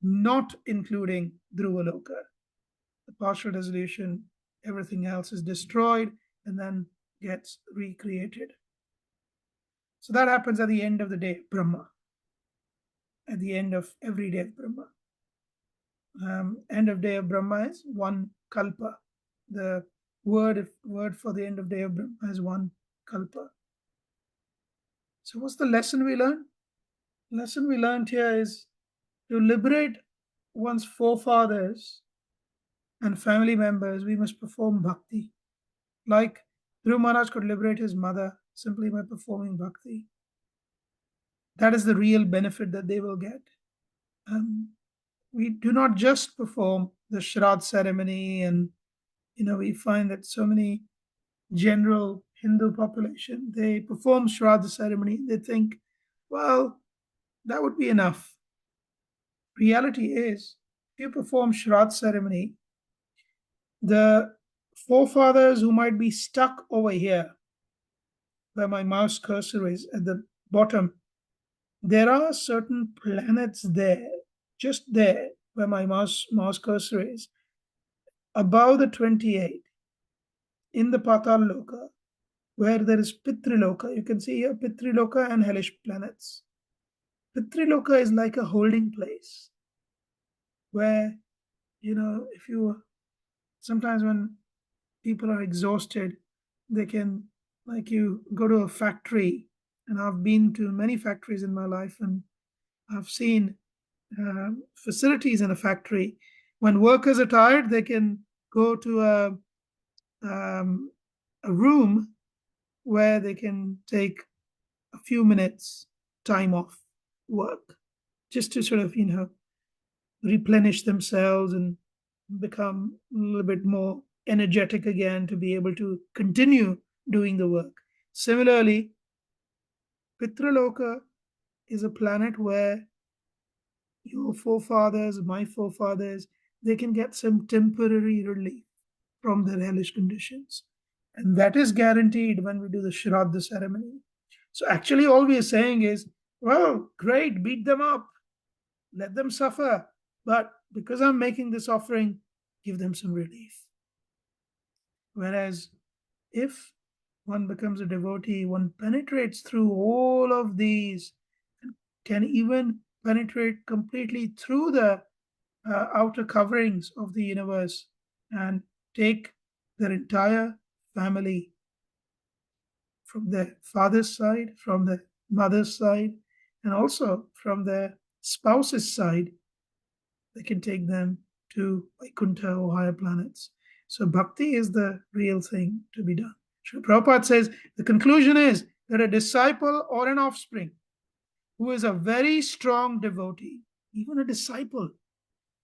not including Dhruvaloka. The partial dissolution, everything else is destroyed and then gets recreated. So that happens at the end of the day of Brahma, at the end of every day of Brahma. End of day of Brahma is one kalpa. The word for the end of day of Brahma is one kalpa. So what's the lesson we learned? The lesson we learned here is to liberate one's forefathers and family members, we must perform bhakti. Like Dhruv Maharaj could liberate his mother simply by performing bhakti. That is the real benefit that they will get. We do not just perform the Shraddh ceremony, and we find that so many general Hindu population, they perform Shraddha ceremony. They think, well, that would be enough. Reality is, if you perform Shraddha ceremony, the forefathers who might be stuck over here, where my mouse cursor is at the bottom, there are certain planets there, just there, where my mouse cursor is, above the 28, in the Patal Loka, where there is Pitriloka. You can see here Pitriloka and hellish planets. Pitriloka is like a holding place where, if you sometimes when people are exhausted, they can, like, you go to a factory, and I've been to many factories in my life, and I've seen facilities in a factory. When workers are tired, they can go to a room where they can take a few minutes time off work just to sort of, replenish themselves and become a little bit more energetic again to be able to continue doing the work. Similarly, Pitraloka is a planet where your forefathers, my forefathers, they can get some temporary relief from their hellish conditions. And that is guaranteed when we do the Shraddha ceremony. So actually all we are saying is, well, great, beat them up, let them suffer. But because I'm making this offering, give them some relief. Whereas if one becomes a devotee, one penetrates through all of these, and can even penetrate completely through the outer coverings of the universe and take their entire family from their father's side, from the mother's side, and also from their spouse's side. They can take them to Vaikuntha or higher planets. So bhakti is the real thing to be done. Srila Prabhupada says the conclusion is that a disciple or an offspring who is a very strong devotee, even a disciple,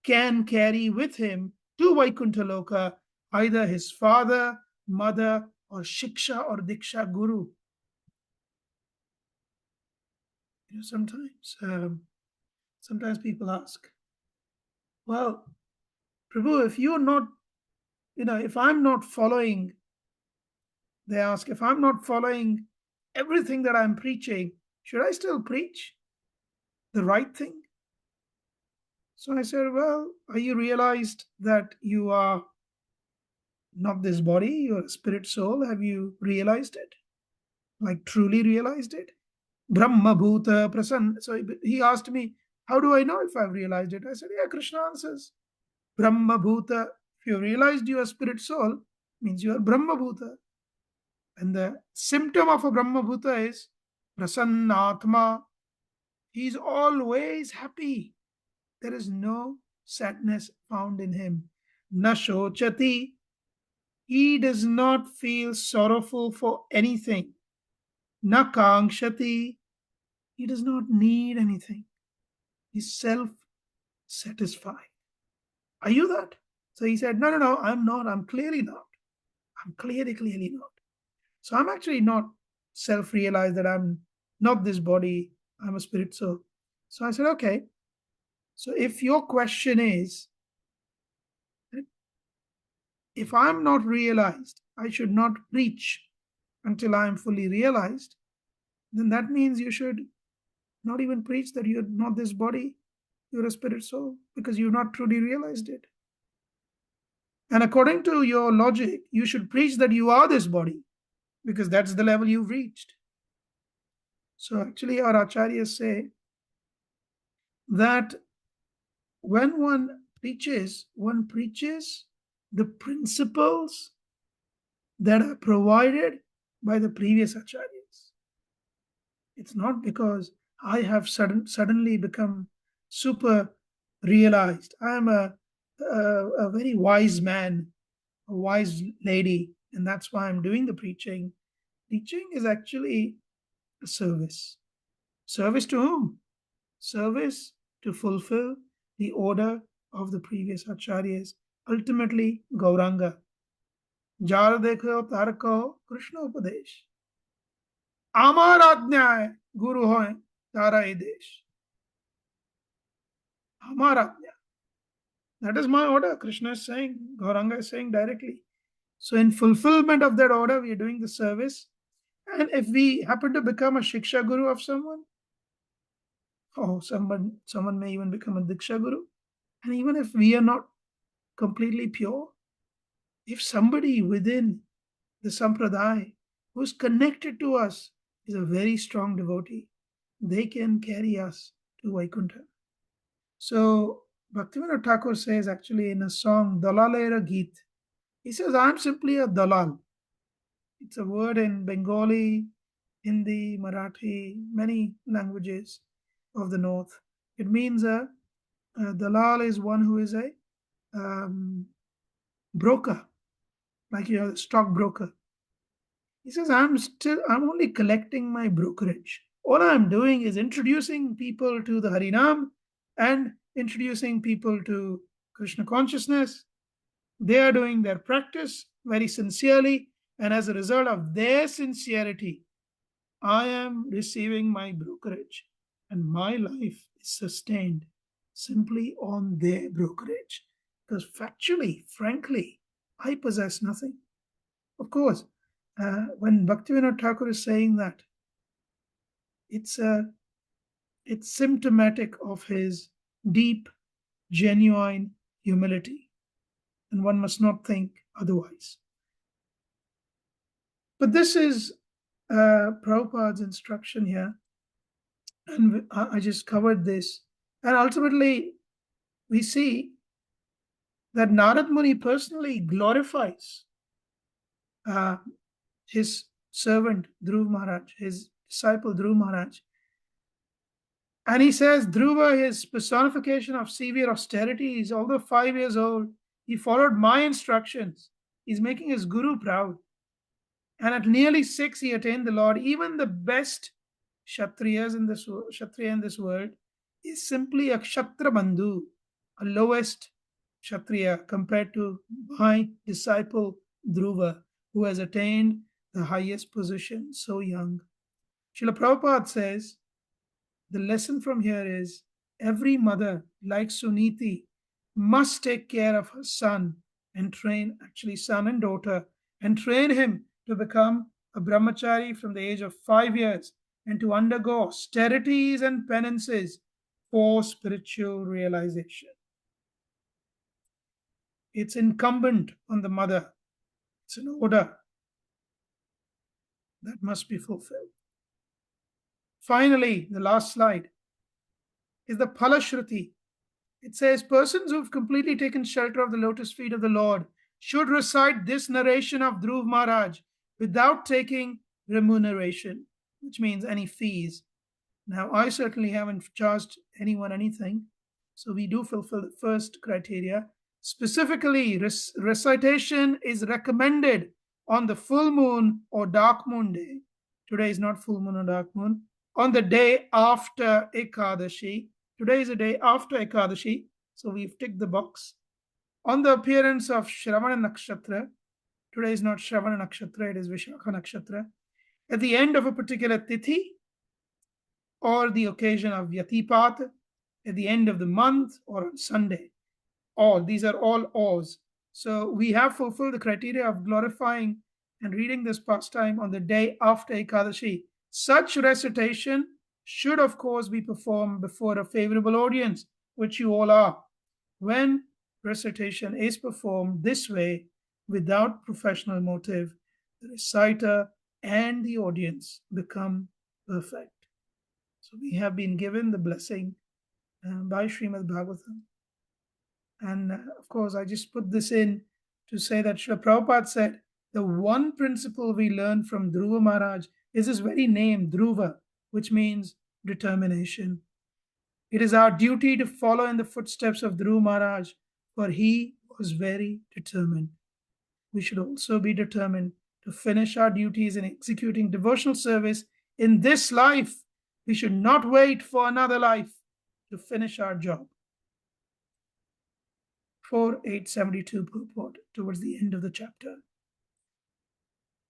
can carry with him to Vaikuntha Loka either his father, mother, or Shiksha or Diksha Guru. Sometimes people ask, well, Prabhu, if you're not, if I'm not following, they ask, if I'm not following everything that I'm preaching, should I still preach the right thing? So I said, well, are you realized that you are not this body, you're a spirit soul? Have you realized it? Like truly realized it? Brahma Bhuta Prasanna. So he asked me, how do I know if I've realized it? I said, yeah, Krishna answers. Brahma Bhuta. If you realized you are spirit soul, means you are Brahma Bhuta. And the symptom of a Brahmabhuta is Prasannatma. He is always happy. There is no sadness found in him. Na shochati. He does not feel sorrowful for anything. Na kangshati. He does not need anything. He's self satisfied. Are you that? So he said, no, no, no, I'm not. I'm clearly not. I'm clearly not. So I'm actually not self realized that I'm not this body. I'm a spirit soul. So I said, okay. So if your question is, if I'm not realized, I should not preach until I am fully realized, then that means you should not even preach that you're not this body, you're a spirit soul, because you've not truly realized it. And according to your logic, you should preach that you are this body, because that's the level you've reached. So actually, our acharyas say that when one preaches the principles that are provided by the previous acharyas. It's not because I have suddenly become super realized. I am a very wise man, a wise lady, and that's why I'm doing the preaching. Preaching is actually a service. Service to whom? Service to fulfill the order of the previous acharyas, ultimately Gauranga. Jar देखो तार कहो कृष्ण उपदेश आमार आज्ञाएं गुरु होए तारा ही देश आमार आज्ञा. That is my order. Krishna is saying, Gauranga is saying directly. So in fulfillment of that order, we are doing the service. And if we happen to become a Shiksha Guru of someone, someone may even become a Diksha Guru. And even if we are not completely pure, if somebody within the Sampradaya who is connected to us is a very strong devotee, they can carry us to Vaikuntha. So Bhaktivinoda Thakur says actually in a song, Dalalera Geet, he says, I'm simply a dalal. It's a word in Bengali, Hindi, Marathi, many languages of the north. It means a dalal is one who is a broker, like a stockbroker. He says, I'm only collecting my brokerage. All I'm doing is introducing people to the Harinam and introducing people to Krishna consciousness. They are doing their practice very sincerely, and as a result of their sincerity, I am receiving my brokerage, and my life is sustained simply on their brokerage. Because factually, frankly, I possess nothing. Of course, when Bhaktivinoda Thakur is saying that, it's symptomatic of his deep, genuine humility, and one must not think otherwise. But this is Prabhupada's instruction here, and I just covered this. And ultimately, we see that Narad Muni personally glorifies his servant Dhruv Maharaj, his disciple Dhruv Maharaj. And he says Dhruva is personification of severe austerity. He's although 5 years old, he followed my instructions. He's making his guru proud. And at nearly 6, he attained the Lord. Even the best Kshatriya in this world is simply a Kshatra Bandhu, a lowest Kshatriya compared to my disciple Dhruva, who has attained the highest position so young. Srila Prabhupada says, the lesson from here is every mother, like Suniti, must take care of her son and train, actually son and daughter, and train him to become a brahmachari from the age of 5 years and to undergo austerities and penances for spiritual realization. It's incumbent on the mother. It's an order that must be fulfilled. Finally, the last slide is the Phalashruti. It says, persons who've completely taken shelter of the lotus feet of the Lord should recite this narration of Dhruv Maharaj without taking remuneration, which means any fees. Now, I certainly haven't charged anyone anything, so we do fulfill the first criteria. Specifically, recitation is recommended on the full moon or dark moon day. Today is not full moon or dark moon. On the day after Ekadashi. Today is the day after Ekadashi, so we've ticked the box. On the appearance of Shravana Nakshatra, today is not Shravana Nakshatra, it is Vishakha Nakshatra. At the end of a particular tithi, or the occasion of Vyatipat, at the end of the month, or on Sunday. All these are all ors. So we have fulfilled the criteria of glorifying and reading this pastime on the day after Ekadashi. Such recitation should, of course, be performed before a favorable audience, which you all are. When recitation is performed this way, without professional motive, the reciter and the audience become perfect. So we have been given the blessing by Srimad Bhagavatam. And of course, I just put this in to say that Srila Prabhupada said the one principle we learn from Dhruva Maharaj is his very name, Dhruva, which means determination. It is our duty to follow in the footsteps of Dhruva Maharaj, for he was very determined. We should also be determined to finish our duties in executing devotional service in this life. We should not wait for another life to finish our job. 4872 purport towards the end of the chapter.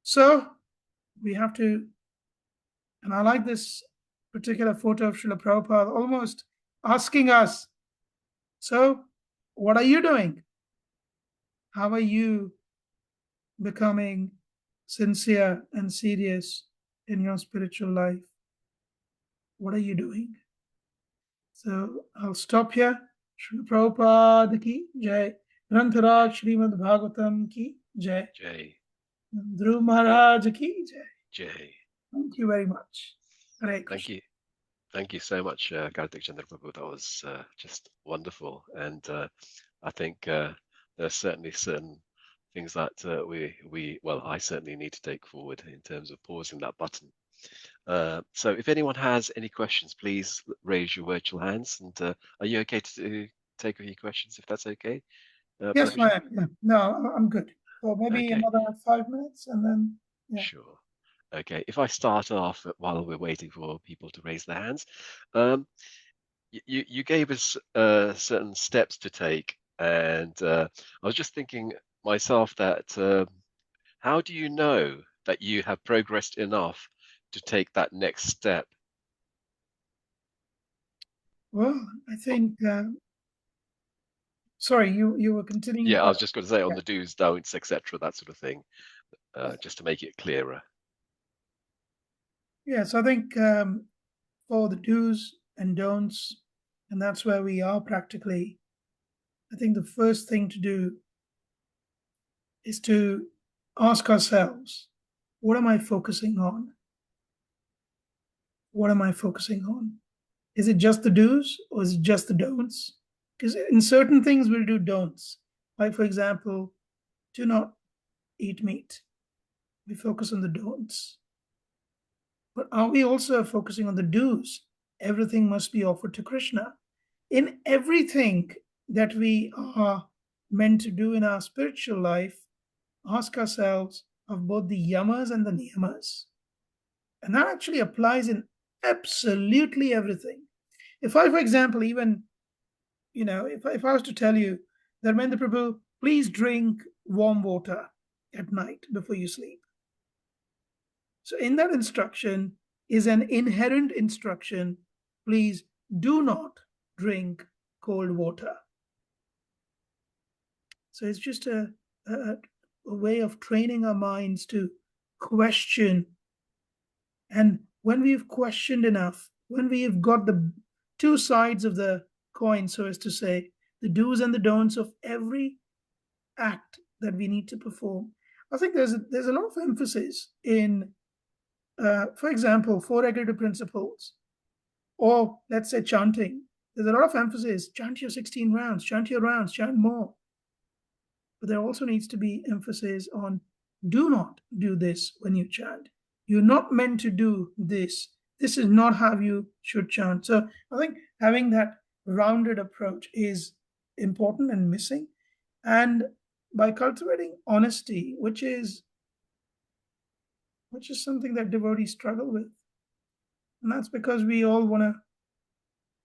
So we have to, and I like this particular photo of Srila Prabhupada almost asking us, so what are you doing? How are you becoming sincere and serious in your spiritual life? What are you doing? So I'll stop here. Srila Prabhupada ki jai. Grantaraj Srimad Bhagavatam ki jai. Jai. Dhruv Maharaj ki jai. Jai. Thank you very much. Hare Thank Krishna. you. Thank you so much, Kartik Chandra Prabhu. That was just wonderful. And I think there are certainly certain things that I certainly need to take forward in terms of pausing that button. So if anyone has any questions, please raise your virtual hands. And are you okay to take a few questions, if that's okay? Yes, Prabhuji? I am. Yeah. No, I'm good. So maybe Okay. another 5 minutes and then, yeah. Sure. Okay. If I start off while we're waiting for people to raise their hands, you gave us certain steps to take, and I was just thinking myself that how do you know that you have progressed enough to take that next step? Well, I think, sorry, you were continuing. Yeah, I was just going to say on Yeah. the do's, don'ts, etc., that sort of thing, just to make it clearer. Yeah, so I think for the do's and don'ts, and that's where we are practically, I think the first thing to do is to ask ourselves, what am I focusing on? What am I focusing on? Is it just the do's or is it just the don'ts? Because in certain things we'll do don'ts. Like, for example, do not eat meat. We focus on the don'ts. But are we also focusing on the do's? Everything must be offered to Krishna. In everything that we are meant to do in our spiritual life, ask ourselves of both the yamas and the niyamas. And that actually applies in absolutely everything. If I, for example, even, if I was to tell you that, Dharmendra Prabhu, please drink warm water at night before you sleep. So in that instruction is an inherent instruction, please do not drink cold water. So it's just a way of training our minds to question. And when we've questioned enough, when we've got the two sides of the coin, so as to say, the do's and the don'ts of every act that we need to perform, I think there's a lot of emphasis in, for example, four regulative principles, or let's say chanting. There's a lot of emphasis, chant your 16 rounds, chant your rounds, chant more. But there also needs to be emphasis on Do not do this when you chant. You're not meant to do this. This is not how you should chant. So I think having that rounded approach is important and missing. And by cultivating honesty, which is something that devotees struggle with, and that's because we all want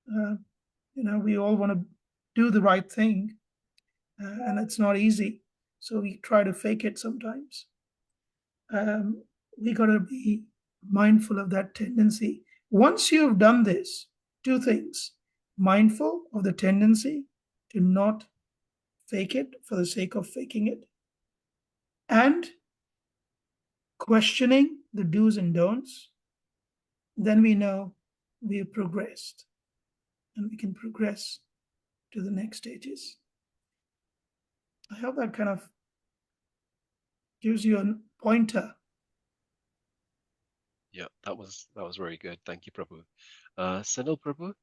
to, we all want to do the right thing, and it's not easy. So we try to fake it sometimes. We got to be mindful of that tendency. Once you've done this, two things: mindful of the tendency to not fake it for the sake of faking it, and questioning the do's and don'ts, then we know we've progressed and we can progress to the next stages. I hope that kind of gives you a pointer. Yeah, that was very good. Thank you, Prabhu. Senil Prabhu,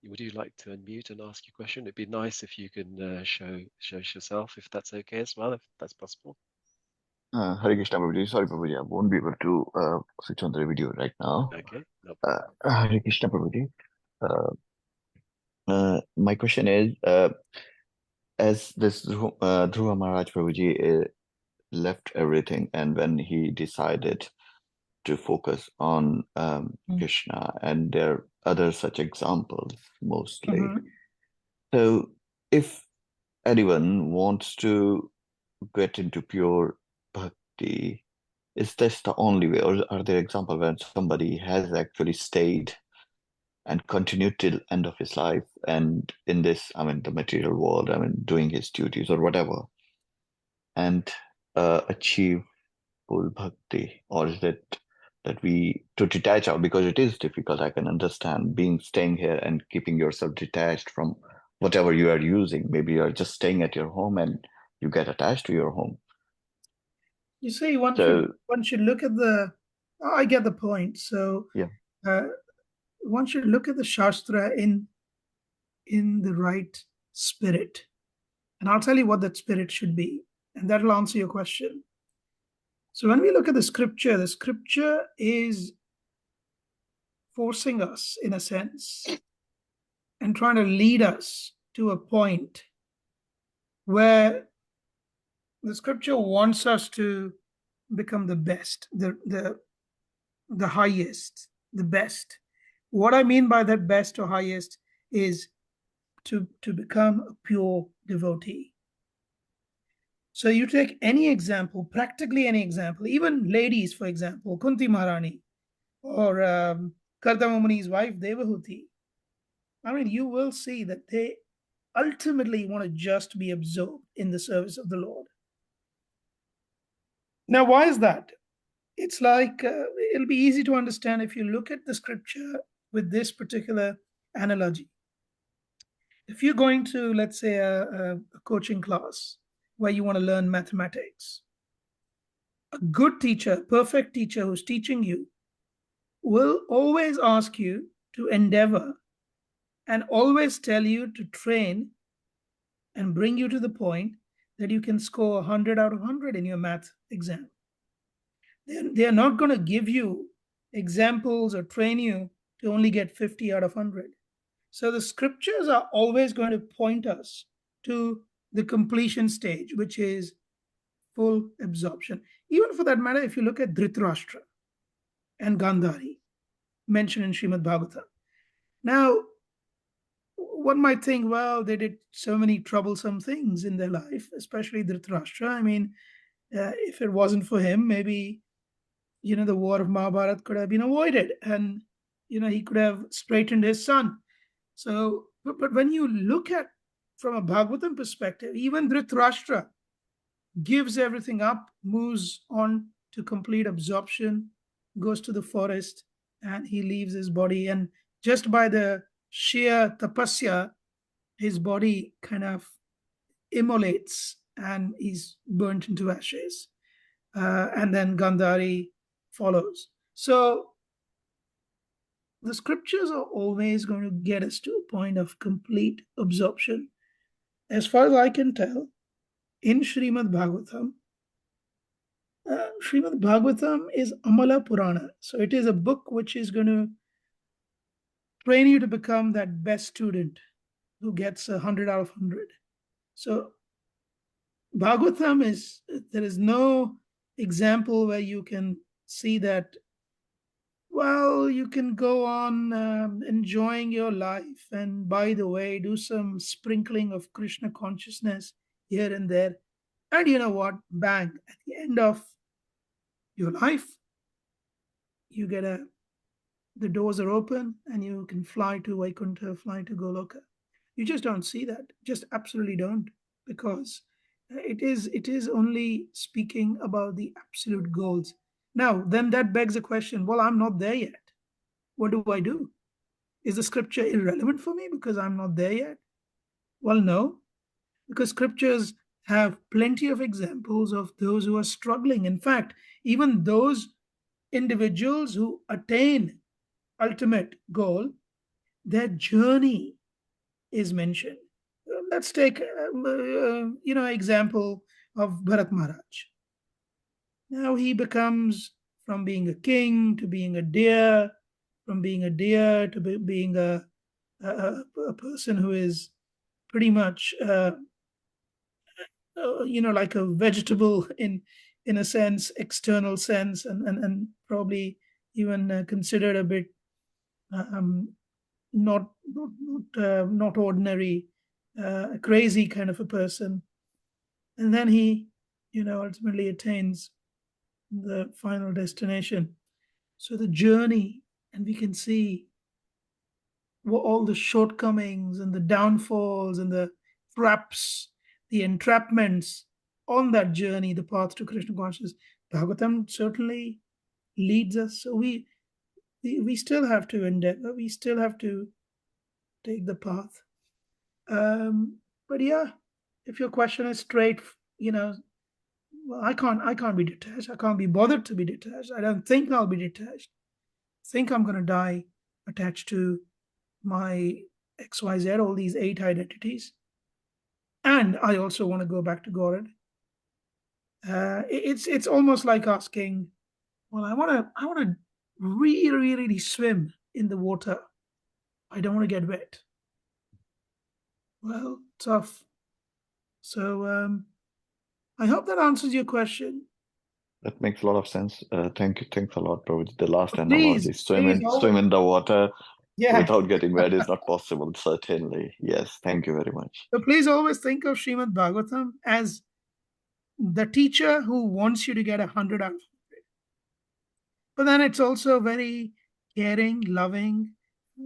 would you like to unmute and ask your question? It'd be nice if you can show yourself, if that's okay as well, if that's possible. Hare Krishna Prabhuji. Sorry, Prabhuji, I won't be able to switch on the video right now. Okay, no problem. Hare Krishna Prabhuji. My question is, as this Dhruva Maharaj Prabhuji left everything, and when he decided to focus on Krishna, and there are other such examples mostly. So if anyone wants to get into pure bhakti, is this the only way, or are there examples where somebody has actually stayed and continued till end of his life, and in this, the material world, doing his duties or whatever, and achieve full bhakti? Or is it that we to detach out, because it is difficult? I can understand staying here and keeping yourself detached from whatever you are using. Maybe you are just staying at your home and you get attached to your home. You see, one should look at the. I get the point. So yeah, one should look at the Shastra in the right spirit, and I'll tell you what that spirit should be, and that'll answer your question. So when we look at the scripture is forcing us, in a sense, and trying to lead us to a point where the scripture wants us to become the best, the highest, the best. What I mean by that best or highest is to become a pure devotee. So you take any example, practically any example, even ladies, for example, Kunti Maharani or Kartamamani's wife, Devahuti. You will see that they ultimately want to just be absorbed in the service of the Lord. Now, why is that? It's like, it'll be easy to understand if you look at the scripture with this particular analogy. If you're going to, let's say, a coaching class where you want to learn mathematics, a good teacher, perfect teacher who's teaching you will always ask you to endeavor and always tell you to train and bring you to the point that you can score 100 out of 100 in your math exam. They are not going to give you examples or train you to only get 50 out of 100. So the scriptures are always going to point us to the completion stage, which is full absorption. Even for that matter, if you look at Dhritarashtra and Gandhari mentioned in Srimad Bhagavatam. Now, one might think, well, they did so many troublesome things in their life, especially Dhritarashtra. If it wasn't for him, maybe, the war of Mahabharata could have been avoided, and, he could have straightened his son. So, but when you look at from a Bhagavatam perspective, even Dhritarashtra gives everything up, moves on to complete absorption, goes to the forest, and he leaves his body. And just by the sheer tapasya, his body kind of immolates and he's burnt into ashes. And then Gandhari follows. So the scriptures are always going to get us to a point of complete absorption. As far as I can tell, in Srimad Bhagavatam, Srimad Bhagavatam is Amala Purana. So it is a book which is going to train you to become that best student who gets 100 out of 100. So Bhagavatam is, there is no example where you can see that, well, you can go on enjoying your life, and by the way, do some sprinkling of Krishna consciousness here and there. And you know what? Bang, at the end of your life, you get the doors are open and you can fly to Vaikuntha, fly to Goloka. You just don't see that. Just absolutely don't, because it is only speaking about the absolute goals. Now, then that begs a question. Well, I'm not there yet. What do I do? Is the scripture irrelevant for me because I'm not there yet? Well, no, because scriptures have plenty of examples of those who are struggling. In fact, even those individuals who attain ultimate goal, their journey is mentioned. Let's take example of Bharat Maharaj. Now he becomes from being a king to being a deer, from being a deer to being a person who is pretty much like a vegetable in a sense, external sense, and probably even considered a bit um, not ordinary, crazy kind of a person. And then he, ultimately attains the final destination. So the journey, and we can see what all the shortcomings and the downfalls and the traps, the entrapments on that journey, the path to Krishna consciousness. Bhagavatam certainly leads us. So we still have to endeavor. We still have to take the path. But yeah, if your question is straight, well, I can't be detached. I can't be bothered to be detached. I don't think I'll be detached. I think I'm going to die attached to my XYZ, all these 8 identities. And I also want to go back to Godhead. It's almost like asking, well, I want to really, really swim in the water. I don't want to get wet. Well, tough. So I hope that answers your question. That makes a lot of sense. Thanks a lot, Prabhuji. The last Please, analogy, swim in the water without getting wet is not possible, certainly. Yes, thank you very much. So please always think of Srimad Bhagavatam as the teacher who wants you to get 100 out of 100. But then it's also very caring, loving,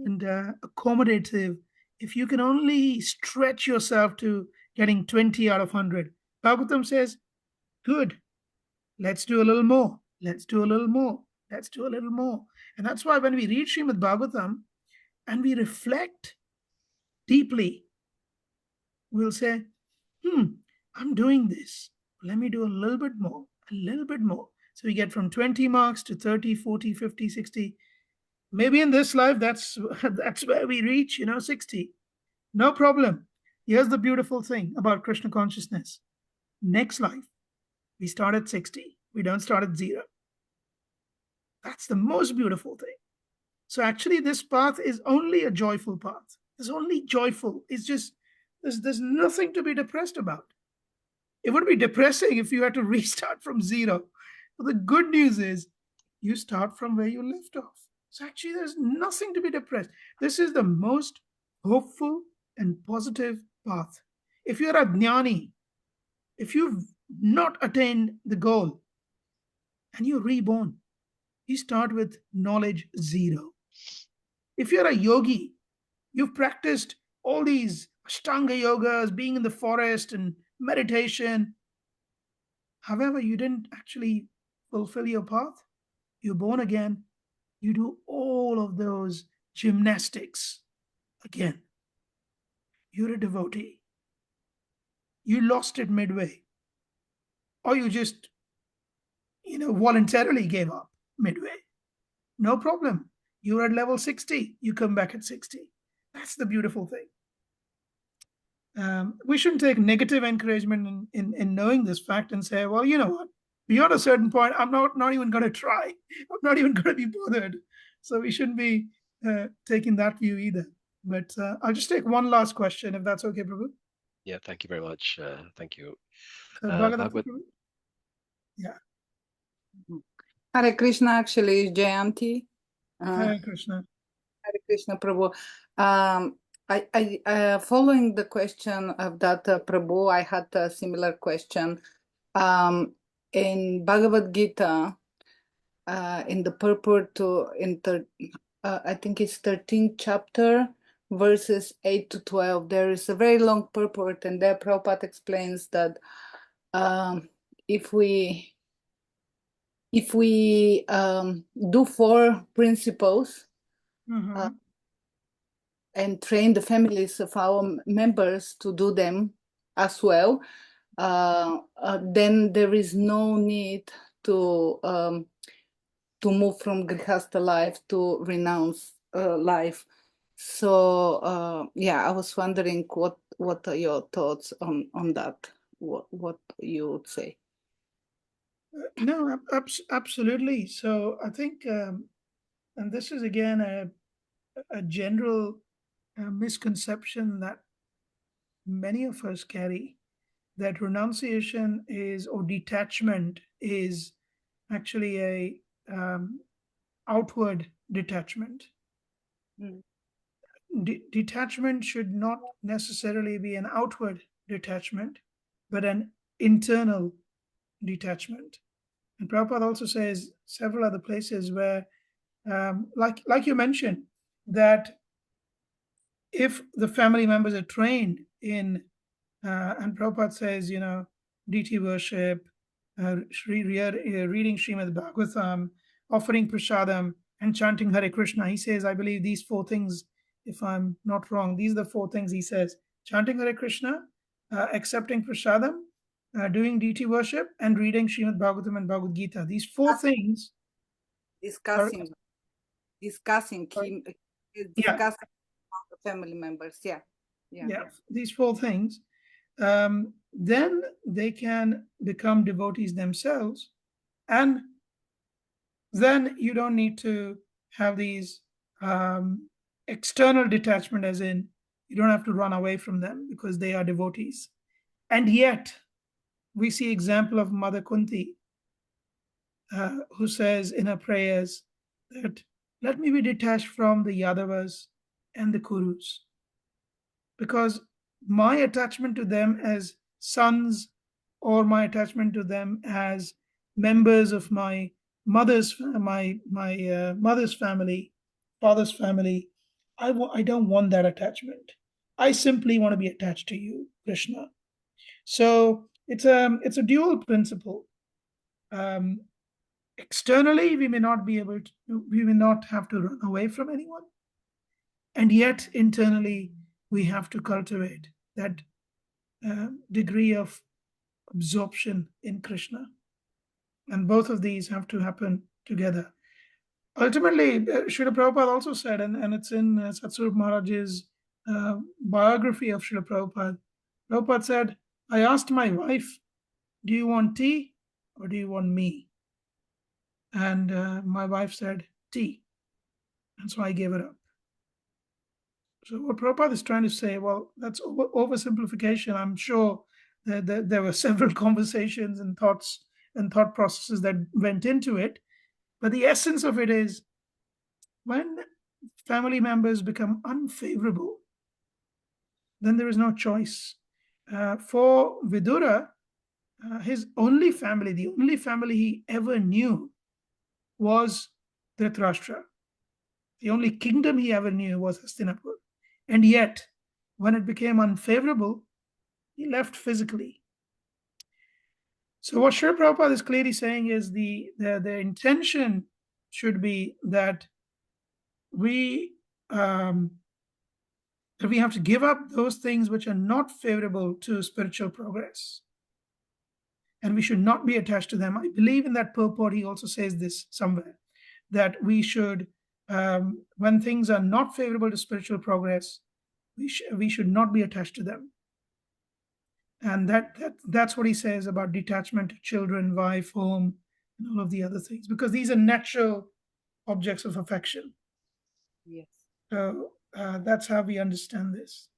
and accommodative. If you can only stretch yourself to getting 20 out of 100, Bhagavatam says, good, let's do a little more. Let's do a little more. Let's do a little more. And that's why when we read Srimad Bhagavatam and we reflect deeply, we'll say, I'm doing this. Let me do a little bit more, a little bit more. So we get from 20 marks to 30, 40, 50, 60. Maybe in this life, that's where we reach, 60. No problem. Here's the beautiful thing about Krishna consciousness. Next life, we start at 60. We don't start at 0. That's the most beautiful thing. So actually, this path is only a joyful path. It's only joyful. It's just, there's nothing to be depressed about. It would be depressing if you had to restart from 0. But the good news is you start from where you left off. So actually, there's nothing to be depressed. This is the most hopeful and positive path. If you're a jnani, if you've not attained the goal and you're reborn, you start with knowledge 0. If you're a yogi, you've practiced all these Ashtanga yogas, being in the forest and meditation. However, you didn't actually fulfill your path. You're born again. You do all of those gymnastics again. You're a devotee. You lost it midway. Or you just, voluntarily gave up midway. No problem. You're at level 60. You come back at 60. That's the beautiful thing. We shouldn't take negative encouragement in knowing this fact and say, well, you know what? beyond a certain point, I'm not even going to try. I'm not even going to be bothered. So we shouldn't be taking that view either. But I'll just take one last question, if that's okay, Prabhu. Yeah, thank you very much. Thank you. Bhagavatam, Bhagavad, Prabhu? Yeah. Hare Krishna actually is Jayanti. Hare Krishna. Hare Krishna Prabhu. Following the question of that Prabhu, I had a similar question. In Bhagavad Gita, in the purport to I think it's 13th chapter, verses 8 to 12. There is a very long purport, and there Prabhupada explains that if we do 4 principles and train the families of our members to do them as well, then there is no need to move from grihastha life to renounce life. So yeah, I was wondering what are your thoughts on that? What you would say? No, absolutely. So I think, and this is again a general misconception that many of us carry, that renunciation is, or detachment is actually a outward detachment. Detachment should not necessarily be an outward detachment, but an internal detachment. And Prabhupada also says several other places where, like you mentioned, that if the family members are trained in, and Prabhupada says, deity worship, reading Srimad Bhagavatam, offering prasadam, and chanting Hare Krishna. He says, I believe these 4 things, if I'm not wrong, these are the 4 things he says: chanting Hare Krishna, accepting prasadam, doing deity worship, and reading Srimad Bhagavatam and Bhagavad Gita. These 4 things. Discussing Yeah. with the family members. Yeah. These 4 things. Then they can become devotees themselves, and then you don't need to have these external detachment, as in you don't have to run away from them because they are devotees. And yet we see example of Mother Kunti, who says in her prayers that, let me be detached from the Yadavas and the Kurus, because my attachment to them as sons, or my attachment to them as members of my mother's mother's family, father's family, I don't want that attachment. I simply want to be attached to you, Krishna. So it's a dual principle. Externally, we may not have to run away from anyone, and yet internally we have to cultivate that degree of absorption in Krishna. And both of these have to happen together. Ultimately, Srila Prabhupada also said, and it's in Satsarup Maharaj's biography of Srila Prabhupada. Prabhupada said, I asked my wife, do you want tea or do you want me? And my wife said, tea. And so I gave it up. So what Prabhupada is trying to say, well, that's oversimplification. I'm sure that there were several conversations and thought processes that went into it. But the essence of it is, when family members become unfavorable, then there is no choice. For Vidura, his only family, the only family he ever knew was Dhritarashtra. The only kingdom he ever knew was Hastinapur. And yet, when it became unfavorable, he left physically. So what Srila Prabhupada is clearly saying is the intention should be that we have to give up those things which are not favorable to spiritual progress, and we should not be attached to them. I believe in that purport he also says this somewhere, that we should, when things are not favorable to spiritual progress, we should not be attached to them. And that's what he says about detachment to children, wife, home, and all of the other things, because these are natural objects of affection. Yes. So that's how we understand this.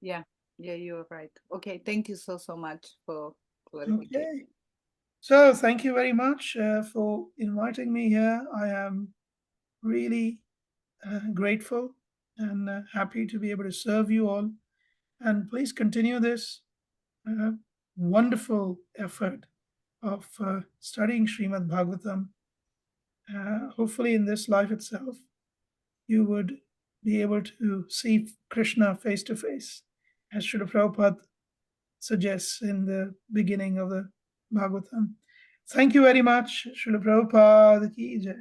Yeah, you're right. Okay, thank you so much for clarification. Okay. So thank you very much for inviting me here. I am really grateful and happy to be able to serve you all. And please continue this wonderful effort of studying Srimad Bhagavatam. Hopefully, in this life itself, you would be able to see Krishna face to face, as Srila Prabhupada suggests in the beginning of the Bhagavatam. Thank you very much, Srila Prabhupada ki jai.